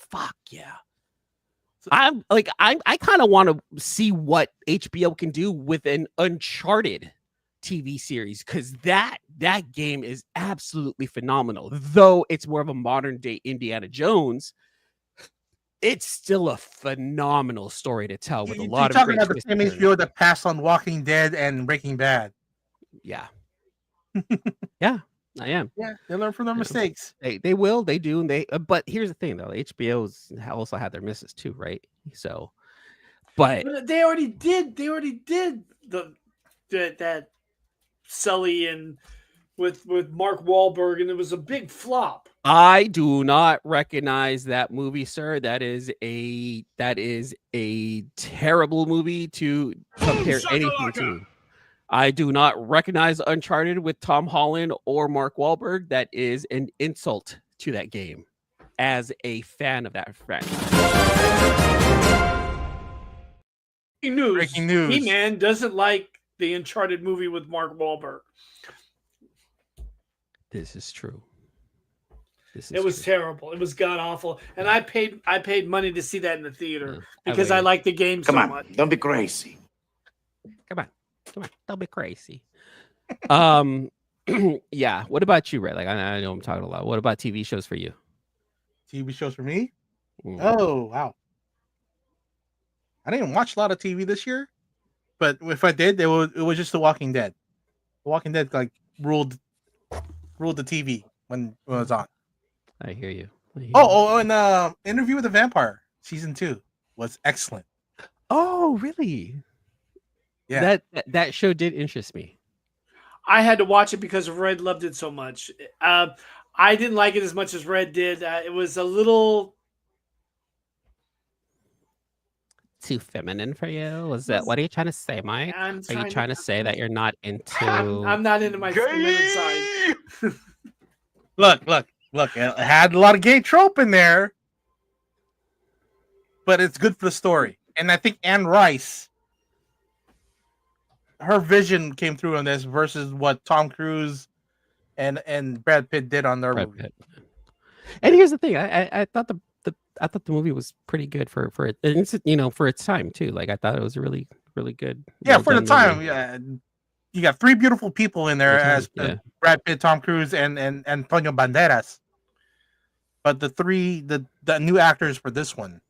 fuck yeah. I kind of want to see what HBO can do with an Uncharted TV series, because that game is absolutely phenomenal. Though it's more of a modern day Indiana Jones, it's still a phenomenal story to tell with a lot of talking about the same HBO that passed on Walking Dead and Breaking Bad. Yeah. Yeah, I am. Yeah, they learn from their mistakes. They will, they do, and they. But here's the thing, though: HBO's also had their misses too, right? So, but they already did. They already did that Sully and with Mark Wahlberg, and it was a big flop. I do not recognize that movie, sir. That is a terrible movie to compare anything to. I do not recognize Uncharted with Tom Holland or Mark Wahlberg. That is an insult to that game as a fan of that franchise. news. Breaking news. He-Man doesn't like the Uncharted movie with Mark Wahlberg. This is true. It was terrible. It was god awful, and I paid money to see that in the theater Yeah. because I like the game so much. Don't be crazy. Come on, don't be crazy. Yeah. What about you, Red? Like I know I'm talking a lot. What about TV shows for you? TV shows for me? Mm. Oh, wow. I didn't watch a lot of TV this year, but if I did, it was just The Walking Dead. The Walking Dead like ruled the TV when it was on. I hear you. And Interview with the Vampire season 2 was excellent. Oh, really? Yeah. That show did interest me. I had to watch it because Red loved it so much. I didn't like it as much as Red did. It was a little Too feminine for you? Was that what are you trying to say, Mike? Are you trying to say that you're not into? I'm not into my feminine side. Look. It had a lot of gay trope in there, but it's good for the story. And I think Anne Rice, her vision came through on this versus what Tom Cruise and Brad Pitt did on their movie. And here's the thing: I thought the movie was pretty good for it, and it's, for its time too. Like I thought it was a really good. Yeah, well for the done time, movie. yeah. You got three beautiful people in there as Yeah. Brad Pitt, Tom Cruise, and Antonio Banderas. But the new actors for this one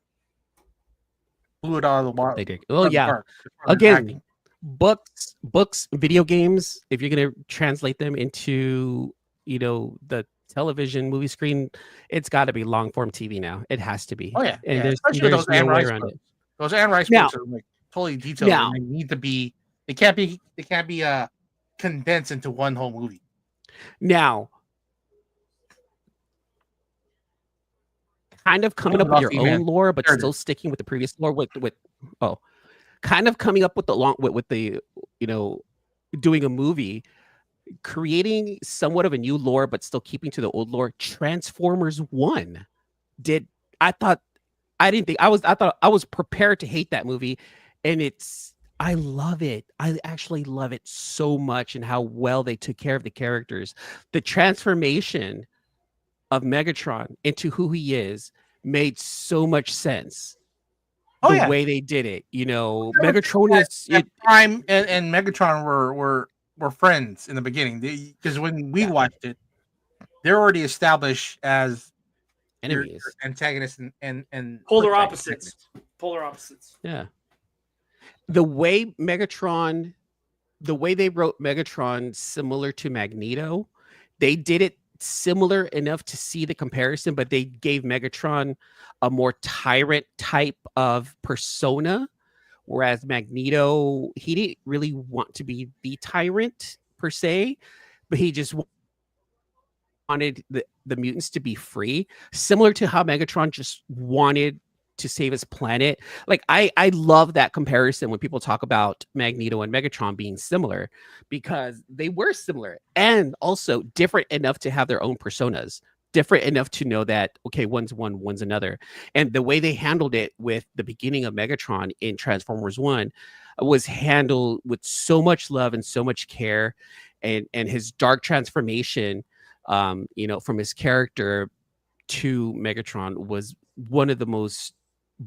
blew it out of the water. They did. Oh yeah. Again, books, video games. If you're gonna translate them into the television movie screen, it's got to be long form TV now. It has to be. Oh yeah, and especially there's those Anne no way Rice around books. it. Those Anne Rice Now- books are like totally detailed. now- And they need to be. They can't be condensed into one whole movie. Now, kind of coming up with your own lore, but still sticking with the previous lore. Kind of coming up with the doing a movie, creating somewhat of a new lore, but still keeping to the old lore. Transformers 1 did. I thought I was prepared to hate that movie, and I love it. I actually love it so much, and how well they took care of the characters. The transformation of Megatron into who he is made so much sense. The way they did it, Megatron is Prime and Megatron were friends in the beginning because when we watched it, they're already established as enemies, antagonists, and polar opposites. Polar opposites. Yeah. The way they wrote Megatron similar to Magneto, they did it similar enough to see the comparison, but they gave Megatron a more tyrant type of persona, whereas Magneto, he didn't really want to be the tyrant per se, but he just wanted the mutants to be free, similar to how Megatron just wanted to save his planet. Like I love that comparison when people talk about Magneto and Megatron being similar, because they were similar and also different enough to have their own personas, different enough to know that, okay, one's one, one's another. And the way they handled it with the beginning of Megatron in Transformers 1 was handled with so much love and so much care, and his dark transformation, from his character to Megatron was one of the most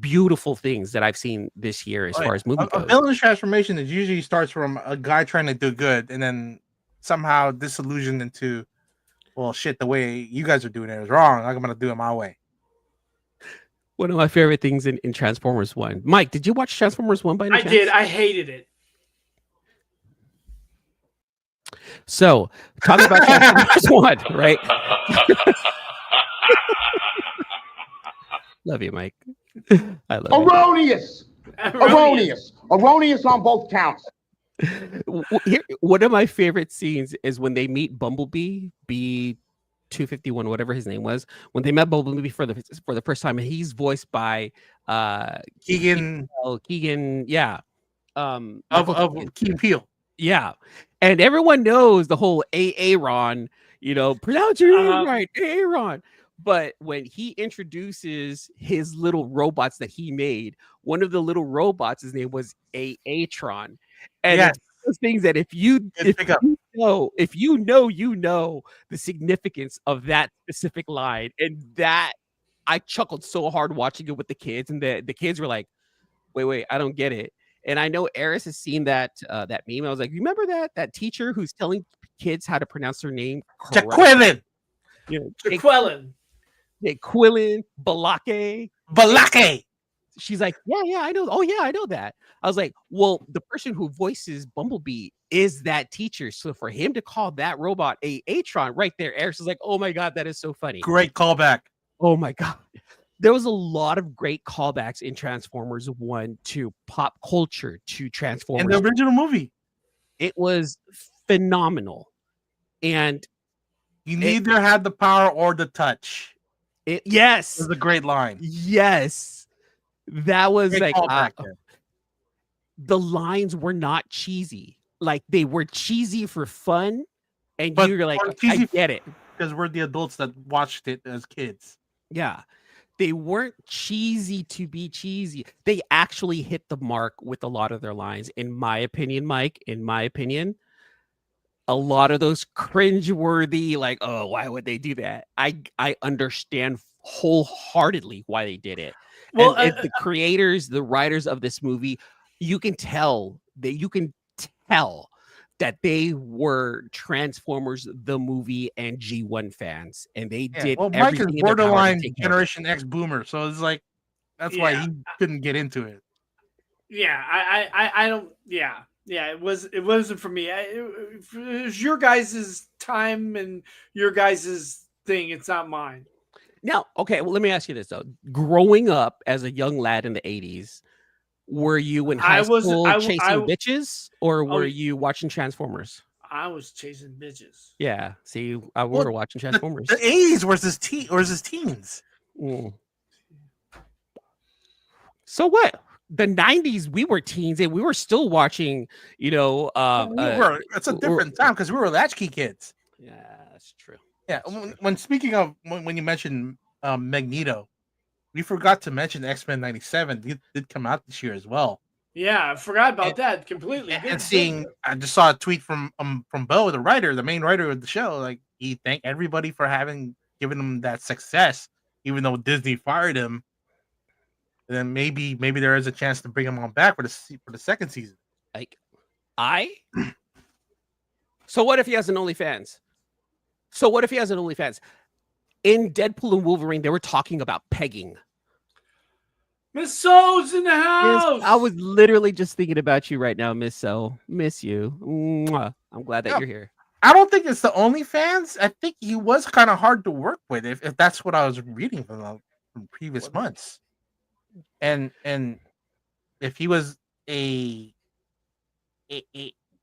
beautiful things that I've seen this year as far as movie goes. A villain's transformation is usually starts from a guy trying to do good and then somehow disillusioned into, well, shit, the way you guys are doing it is wrong. I'm gonna do it my way. One of my favorite things in Transformers 1. Mike, did you watch Transformers 1 by any chance? I did. I hated it. So, talking about Transformers 1, right? Love you, Mike. I love you. Erroneous on both counts. Here, one of my favorite scenes is when they meet Bumblebee, B251, whatever his name was. When they met Bumblebee for the first time, and he's voiced by Keegan, yeah, of Key Peele, yeah, and everyone knows the whole Aaron, pronounce your name right, Aaron. But when he introduces his little robots that he made, one of the little robots, his name was Atron, and Yes. it's those things that if you pickup. you know the significance of that specific line, and that I chuckled so hard watching it with the kids, and the kids were like, "Wait, I don't get it." And I know Eris has seen that that meme. I was like, "You remember that teacher who's telling kids how to pronounce their name correct?" Jaqueline. You know, Jaqueline. Quillen, Balake. Balake. She's like, yeah, I know. Oh, yeah, I know that. I was like, well, the person who voices Bumblebee is that teacher. So for him to call that robot a Atron right there, Eris is like, oh my God, that is so funny. Great callback. Oh my God. There was a lot of great callbacks in Transformers 1 to pop culture, to Transformers. In the original movie. It was phenomenal. And you neither had the power or the touch. Yes. It was a great line. Yes. That was great like the lines were not cheesy. Like they were cheesy for fun. And you're like, I get it. Because we're the adults that watched it as kids. Yeah. They weren't cheesy to be cheesy. They actually hit the mark with a lot of their lines. In my opinion, Mike, a lot of those cringeworthy, like, oh, why would they do that? I understand wholeheartedly why they did it. Well, and the creators, the writers of this movie, you can tell that they were Transformers the movie and G1 fans, and they did. Well, Mike is borderline Generation X boomer, so it's like that's why he couldn't get into it. Yeah, I don't. Yeah, it wasn't for me. It was your guys' time and your guys' thing. It's not mine. Now, okay. Well, let me ask you this though: growing up as a young lad in the '80s, were you in high school chasing bitches, or were you watching Transformers? I was chasing bitches. Yeah. See, we were watching Transformers. The '80s was his teens. Mm. So what? The '90s, we were teens and we were still watching. It's a different time because we were latchkey kids. Yeah, that's true. Yeah. When speaking of when you mentioned Magneto, we forgot to mention X-Men '97 did come out this year as well. Yeah, I forgot about that completely. And I just saw a tweet from Bo, the writer, the main writer of the show. Like he thanked everybody for given him that success, even though Disney fired him. And then maybe there is a chance to bring him on back for the second season. So what if he has an OnlyFans? In Deadpool and Wolverine, they were talking about pegging. Miss So's in the house. Yes, I was literally just thinking about you right now, Miss So. Miss you. Mwah. I'm glad that you're here. I don't think it's the OnlyFans. I think he was kind of hard to work with, if that's what I was reading from previous months. And if he was a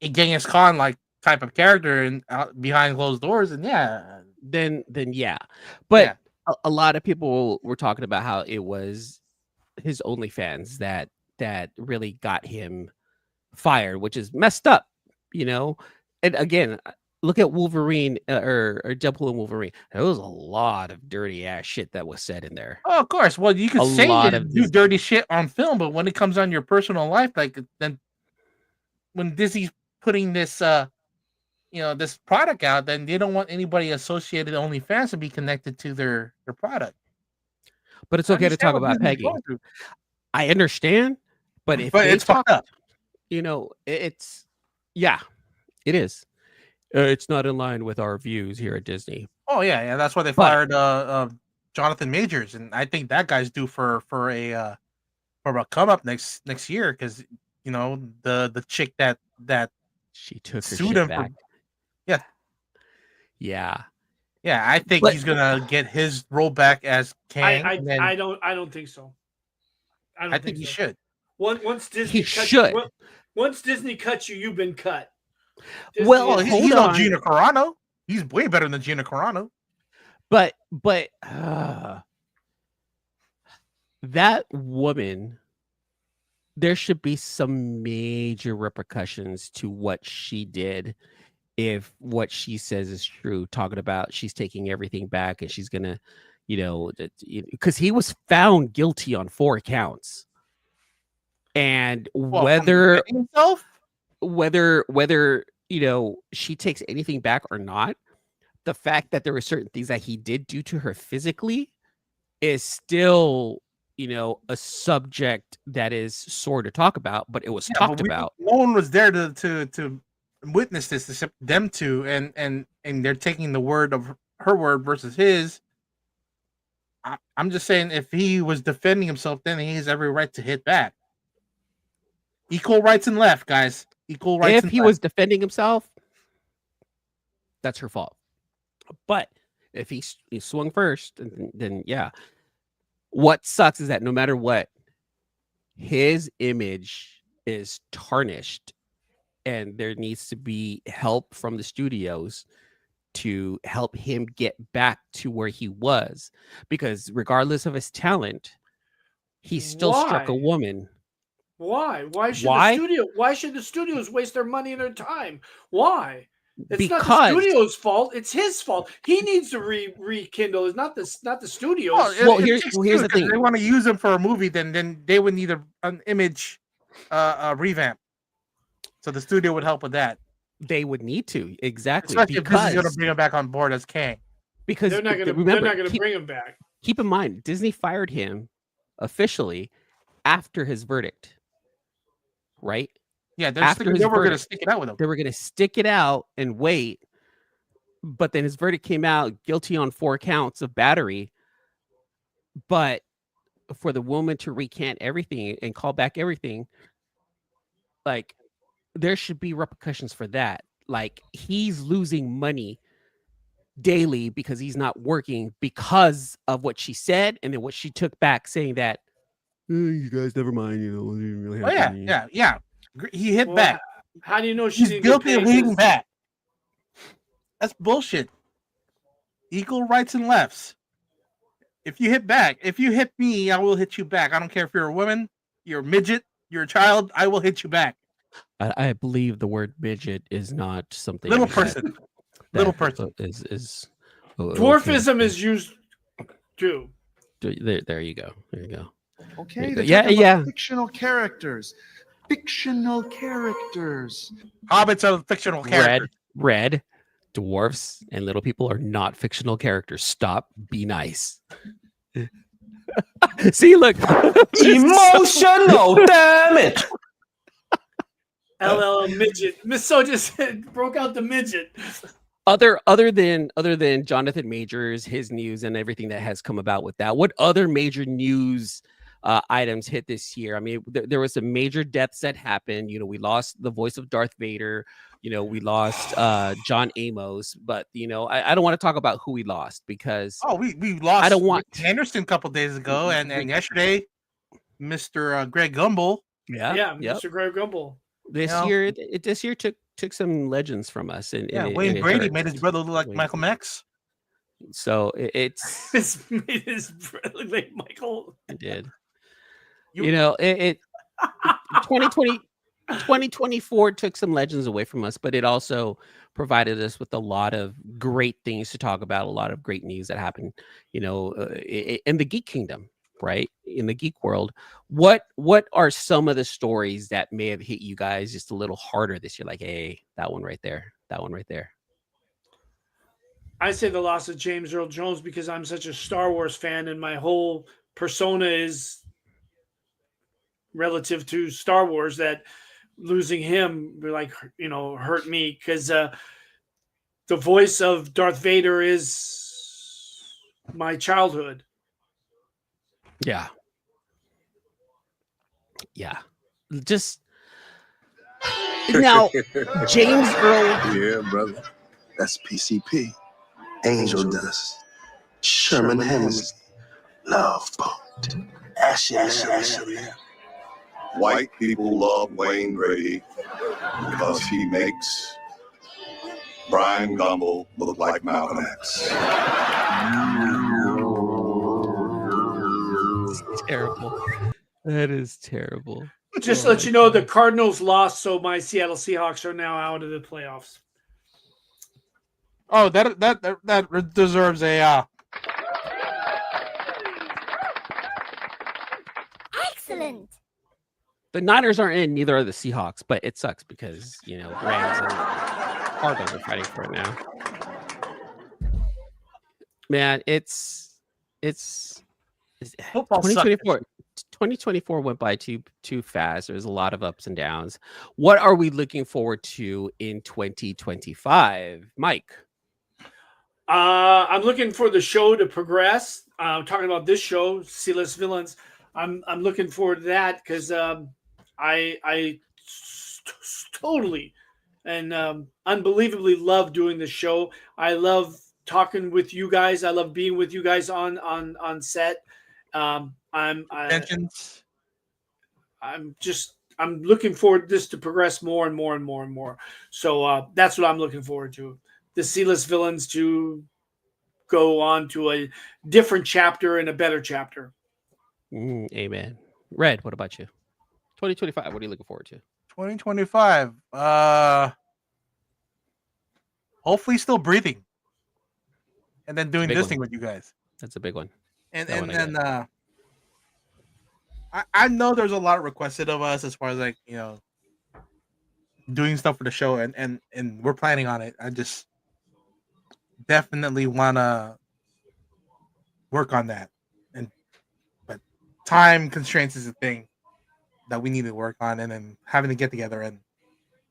Genghis Khan like type of character and behind closed doors, then yeah. But a lot of people were talking about how it was his OnlyFans that really got him fired, which is messed up, And again, look at Wolverine or Deadpool and Wolverine. There was a lot of dirty ass shit that was said in there. Oh, of course. Well, you could say you do dirty shit on film, but when it comes on your personal life, like then when Disney's putting this this product out, then they don't want anybody associated OnlyFans to be connected to their product. But it's okay to talk about pegging. I understand, but it's fucked up. It is. It's not in line with our views here at Disney. Oh yeah. That's why they fired Jonathan Majors, and I think that guy's due for a come up next year because the chick that she took her sued him back. Yeah, I think he's gonna get his role back as Kang. I don't think so. I think he should. Once Disney once Disney cuts you, you've been cut. He's not Gina Carano. He's way better than Gina Carano. But that woman, there should be some major repercussions to what she did if what she says is true, talking about she's taking everything back and she's gonna because he was found guilty on 4 counts. And Well, whether from himself? whether she takes anything back or not, the fact that there were certain things that he did do to her physically is still a subject that is sore to talk about, but it was Yeah, talked but about. no one was there to witness this except them two, and they're taking the word of her word versus his. I'm just saying, if he was defending himself, then he has every right to hit back. Equal rights and left, guys. Equal rights. If and he left. was defending himself, that's her fault. But if he swung first, then yeah. What sucks is that no matter what, his image is tarnished, and there needs to be help from the studios to help him get back to where he was, because regardless of his talent, he still struck a Why? woman. Why? Why should the studios waste their money and their time? Why? It's not the studio's fault. It's his fault. He needs to rekindle. It's not the studios. Well, it here's takes the two, 'cause thing. They want to use him for a movie, then they would need an image revamp. So the studio would help with that. They would need to, exactly, Especially if this is going to because bring him back on board as Kang. they're not going to bring him back. Keep in mind, Disney fired him officially after his verdict, right? Yeah, they After his were going to verdict. stick it out with him. They were going to stick it out and wait, but then his verdict came out guilty on 4 counts of battery. But for the woman to recant everything and call back everything, like, there should be repercussions for that. Like, he's losing money daily because he's not working because of what she said, and then what she took back, saying that, you guys, never mind, it wasn't really Oh happening." yeah. He hit back. How do you know she He's didn't guilty get of paid? hitting back. That's bullshit. Equal rights and lefts. If you hit back, if you hit me, I will hit you back. I don't care if you're a woman, you're a midget, you're a child, I will hit you back. I believe the word midget is not something. Little that- person. that Little person. is Dwarfism is used too. There you go. There you go. Okay, Yeah, they're yeah, talking about yeah. fictional characters. Fictional characters. Hobbits are fictional characters. Red dwarfs and little people are not fictional characters. Stop. Be nice. See, look. Emotional damage. LL midget. Miss So just broke out the midget. Other than Jonathan Majors, his news and everything that has come about with that, what other major news items hit this year? I mean, there was some major deaths that happened. We lost the voice of Darth Vader. We lost John Amos, but I don't want to talk about who we lost, because We lost. I don't want Rick Anderson a couple days ago, and yesterday, Mr. Greg Gumbel. Yeah, Mr. Greg Gumbel. This year took some legends from us, and Wayne it Brady hurt. made his brother look like Wayne Michael Max. So it's It's made his brother like Michael. it did. You- 2020 2024 took some legends away from us, but it also provided us with a lot of great things to talk about, a lot of great news that happened, in the geek kingdom, right? In the geek world. What are some of the stories that may have hit you guys just a little harder this year? Like, hey, that one right there. I say the loss of James Earl Jones, because I'm such a Star Wars fan and my whole persona is relative to Star Wars, that losing him hurt me, because the voice of Darth Vader is my childhood. Yeah. Just now, James Earl. Yeah, brother. That's PCP. Angel Dust. Sherman Hemsley. Love Boat. Ashy. White people love Wayne Brady because he makes Brian Gumbel look like Malcolm X. Terrible. That is terrible. Just to let you know, the Cardinals lost, so my Seattle Seahawks are now out of the playoffs. Oh, that deserves a The Niners aren't in, neither are the Seahawks, but it sucks because Rams and Cardinals are fighting for it now. Man, it's Football 2024. 2024 went by too fast. There's a lot of ups and downs. What are we looking forward to in 2025, Mike? I'm looking for the show to progress. Talking about this show, C-List Villains. I'm looking forward to that because I totally and unbelievably love doing the show. I love talking with you guys. I love being with you guys on set. I'm looking forward to this to progress more and more and more and more. So that's what I'm looking forward to. The C-List Villains to go on to a different chapter and a better chapter. Amen. Red, what about you? 2025, what are you looking forward to? 2025. Hopefully still breathing. And then doing this thing with you guys. That's a big one. And I know there's a lot requested of us as far as like, doing stuff for the show and we're planning on it. I just definitely wanna work on that. But time constraints is a thing that we need to work on, and then having to get together and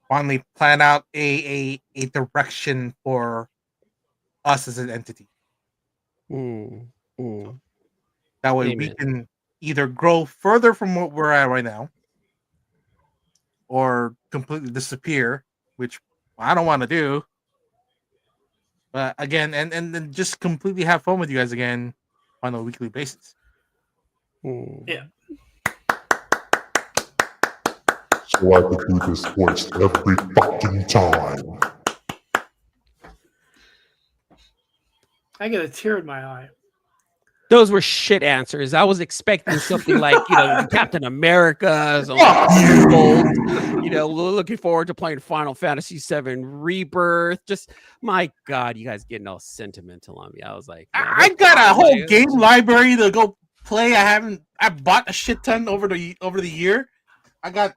finally plan out a direction for us as an entity. That way we can either grow further from what we're at right now or completely disappear, which I don't want to do. But again, and then just completely have fun with you guys again on a weekly basis. Yeah. So I could do this voice every fucking time. I got a tear in my eye. Those were shit answers. I was expecting something like, Captain America, looking forward to playing Final Fantasy VII Rebirth. Just, my God, you guys getting all sentimental on me. I was like, I got a whole game library to go play. I bought a shit ton over the year. I got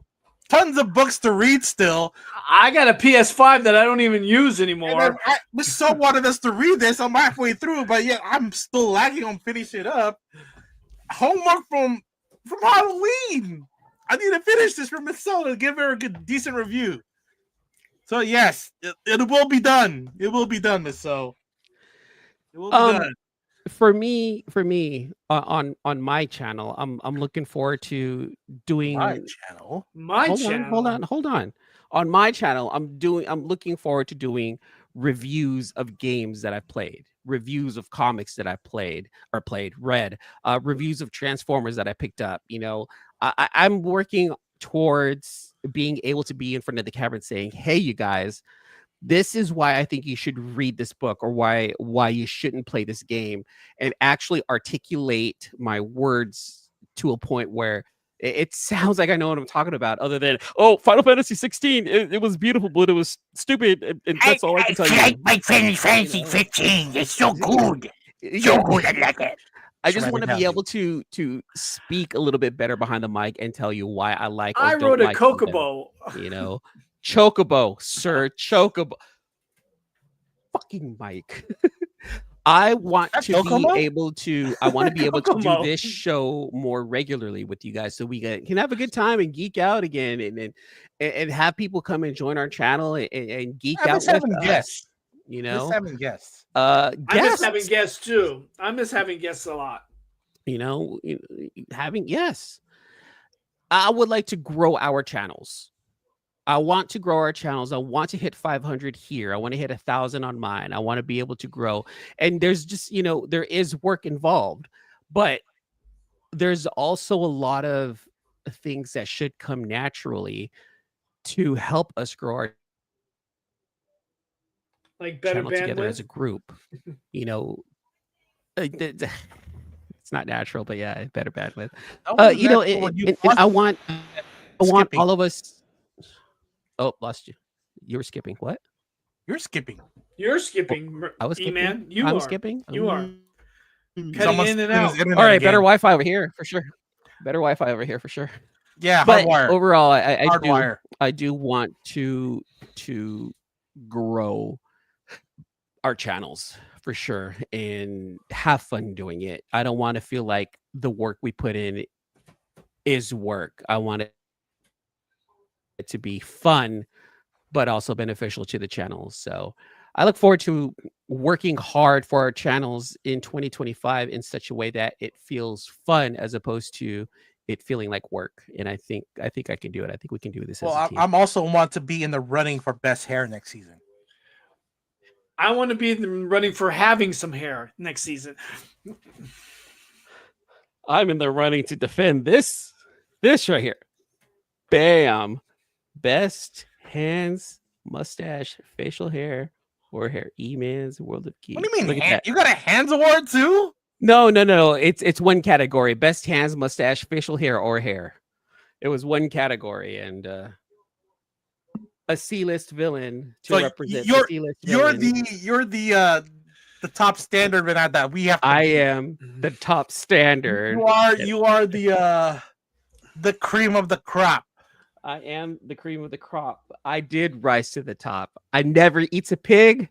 tons of books to read still. I got a PS5 that I don't even use anymore. I so wanted us to read this. I'm halfway through, but yeah, I'm still lagging on finishing it up. Homework from Halloween. I need to finish this for Miss Soul to give her a good, decent review. So yes, it will be done. It will be done, Miss Soul. It will be done. For me, on my channel, I'm looking forward to doing my channel. Hold on. On my channel, I'm looking forward to doing reviews of games that I've played, reviews of comics that I've read, reviews of Transformers that I picked up. I'm working towards being able to be in front of the camera and saying, "Hey, you guys, this is why I think you should read this book, or why you shouldn't play this game," and actually articulate my words to a point where it sounds like I know what I'm talking about, other than, Final Fantasy 16, it was beautiful, but it was stupid, and that's all I can tell you. I like my Final Fantasy 15. It's so good. So good, I like it. I just want to be able to speak a little bit better behind the mic and tell you why I like. I wrote a Chocobo. Chocobo, sir, Chocobo. Fucking Mike. I want to be able to do this show more regularly with you guys, so we can have a good time and geek out again, and have people come and join our channel and geek out with us. Miss having guests. I miss having guests too. I miss having guests a lot. I would like to grow our channels. I want to grow our channels. I want to hit 500 here. I want to hit 1,000 on mine. I want to be able to grow. And there's just, there is work involved, but there's also a lot of things that should come naturally to help us grow our better channel together bandwidth as a group. It's not natural, but yeah, better bandwidth. I want all of us. Oh, lost you. You were skipping. What? You're skipping. You're skipping. I was skipping. E-man. I'm skipping. You are. Cutting in and out. All right, better Wi-Fi over here for sure. Yeah, But hardwire. overall, Hardwire. I do want to grow our channels for sure and have fun doing it. I don't want to feel like the work we put in is work. I want it to be fun, but also beneficial to the channels. So I look forward to working hard for our channels in 2025 in such a way that it feels fun as opposed to it feeling like work. And I think I can do it. I think we can do this as a team. I'm also want to be in the running for best hair next season. I want to be in the running for having some hair next season. I'm in the running to defend this right here. Bam. Best hands, mustache, facial hair, or hair. E-Man's World of Geeks. What do you mean? Look at that. You got a hands award too? No. It's one category. Best hands, mustache, facial hair, or hair. It was one category, and a C-list villain to represent the C-list villain. You're the top standard that we have. I am the top standard. You are the cream of the crop. I am the cream of the crop. I did rise to the top. I never eats a pig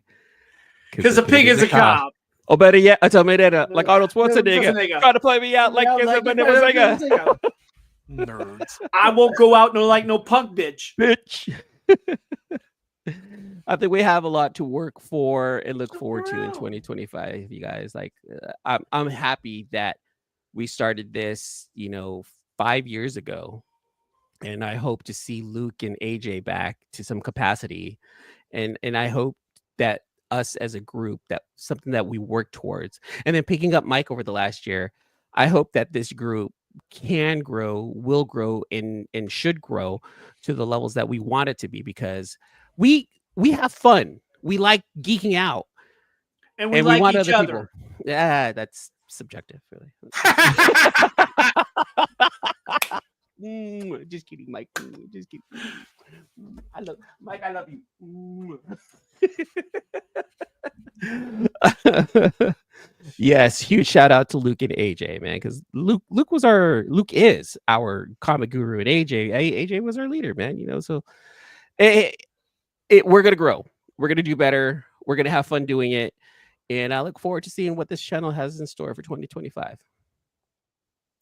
because a pig is a cop. Or better yet, a tomato like Arnold Schwarzenegger. Try to play me out like it's a Sega. Nerds. I won't go out like no punk bitch. I think we have a lot to work for and look forward to in 2025. You guys, like, I'm happy that we started this, 5 years ago. And I hope to see Luke and AJ back to some capacity. And I hope that us as a group, that something that we work towards. And then picking up Mike over the last year, I hope that this group can grow, will grow, and should grow to the levels that we want it to be, because we have fun. We like geeking out. And we like want each other other. people. Yeah, that's subjective, really. Just kidding, Mike. Just kidding. I love Mike. I love you. Yes, huge shout out to Luke and AJ, man, because Luke is our comic guru, and AJ was our leader, man. So we're gonna grow. We're gonna do better. We're gonna have fun doing it, and I look forward to seeing what this channel has in store for 2025.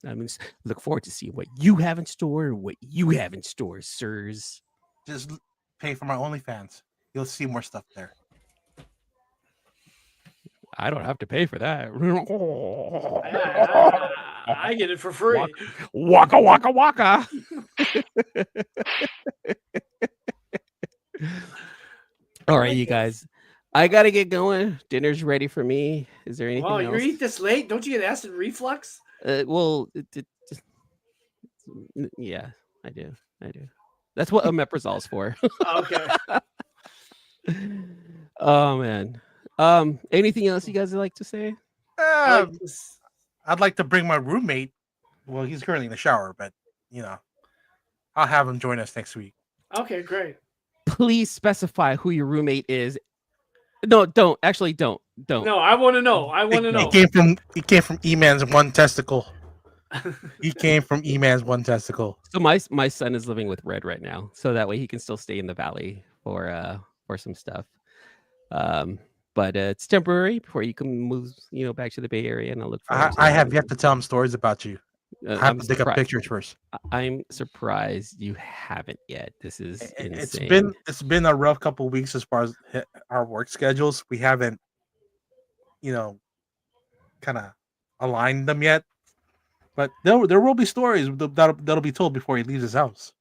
I mean, look forward to seeing what you have in store, sirs. Just pay for my OnlyFans. You'll see more stuff there. I don't have to pay for that. I get it for free. Waka waka waka. All right, you guys. I gotta get going. Dinner's ready for me. Is there anything else? You eat this late? Don't you get acid reflux? Yeah, I do. That's what omeprazol's for. Okay. Oh man. Anything else you guys would like to say? I'd like to bring my roommate. Well, he's currently in the shower, but I'll have him join us next week. Okay, great. Please specify who your roommate is. No, don't. Actually, don't. No, I want to know. He came from E-Man's one testicle. He came from E-Man's one testicle. So my son is living with Red right now, so that way he can still stay in the valley for some stuff. But it's temporary before you can move, back to the Bay Area, and I'll look forward to I have yet to tell him stories about you. I have to dig up pictures first. I'm surprised you haven't yet. This is insane. It's been a rough couple of weeks as far as our work schedules. We haven't, kind of aligned them yet. But there will be stories that'll be told before he leaves his house.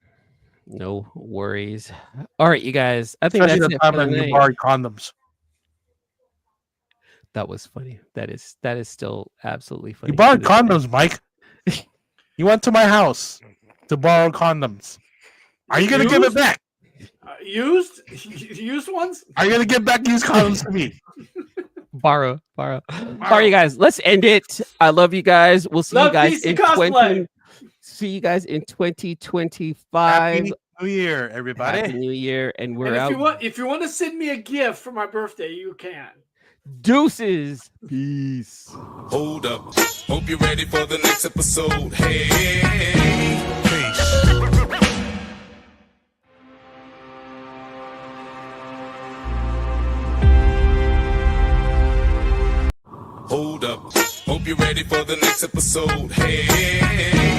No worries. All right, you guys. I think Especially that's the it time for when the you night. borrowed condoms. That was funny. That is still absolutely funny. You borrowed condoms, Mike. You went to my house to borrow condoms. Are you gonna give it back? Used ones? Are you gonna give back used condoms to me? Borrow. All right, you guys. Let's end it. I love you guys. We'll see you guys in 2025. Happy New Year, everybody. Happy New Year, and we're And out. if you want to send me a gift for my birthday, you can. Deuces. Peace. Hold up. Hope you're ready for the next episode. Hey. Peace. Hold up. Hope you're ready for the next episode. Hey.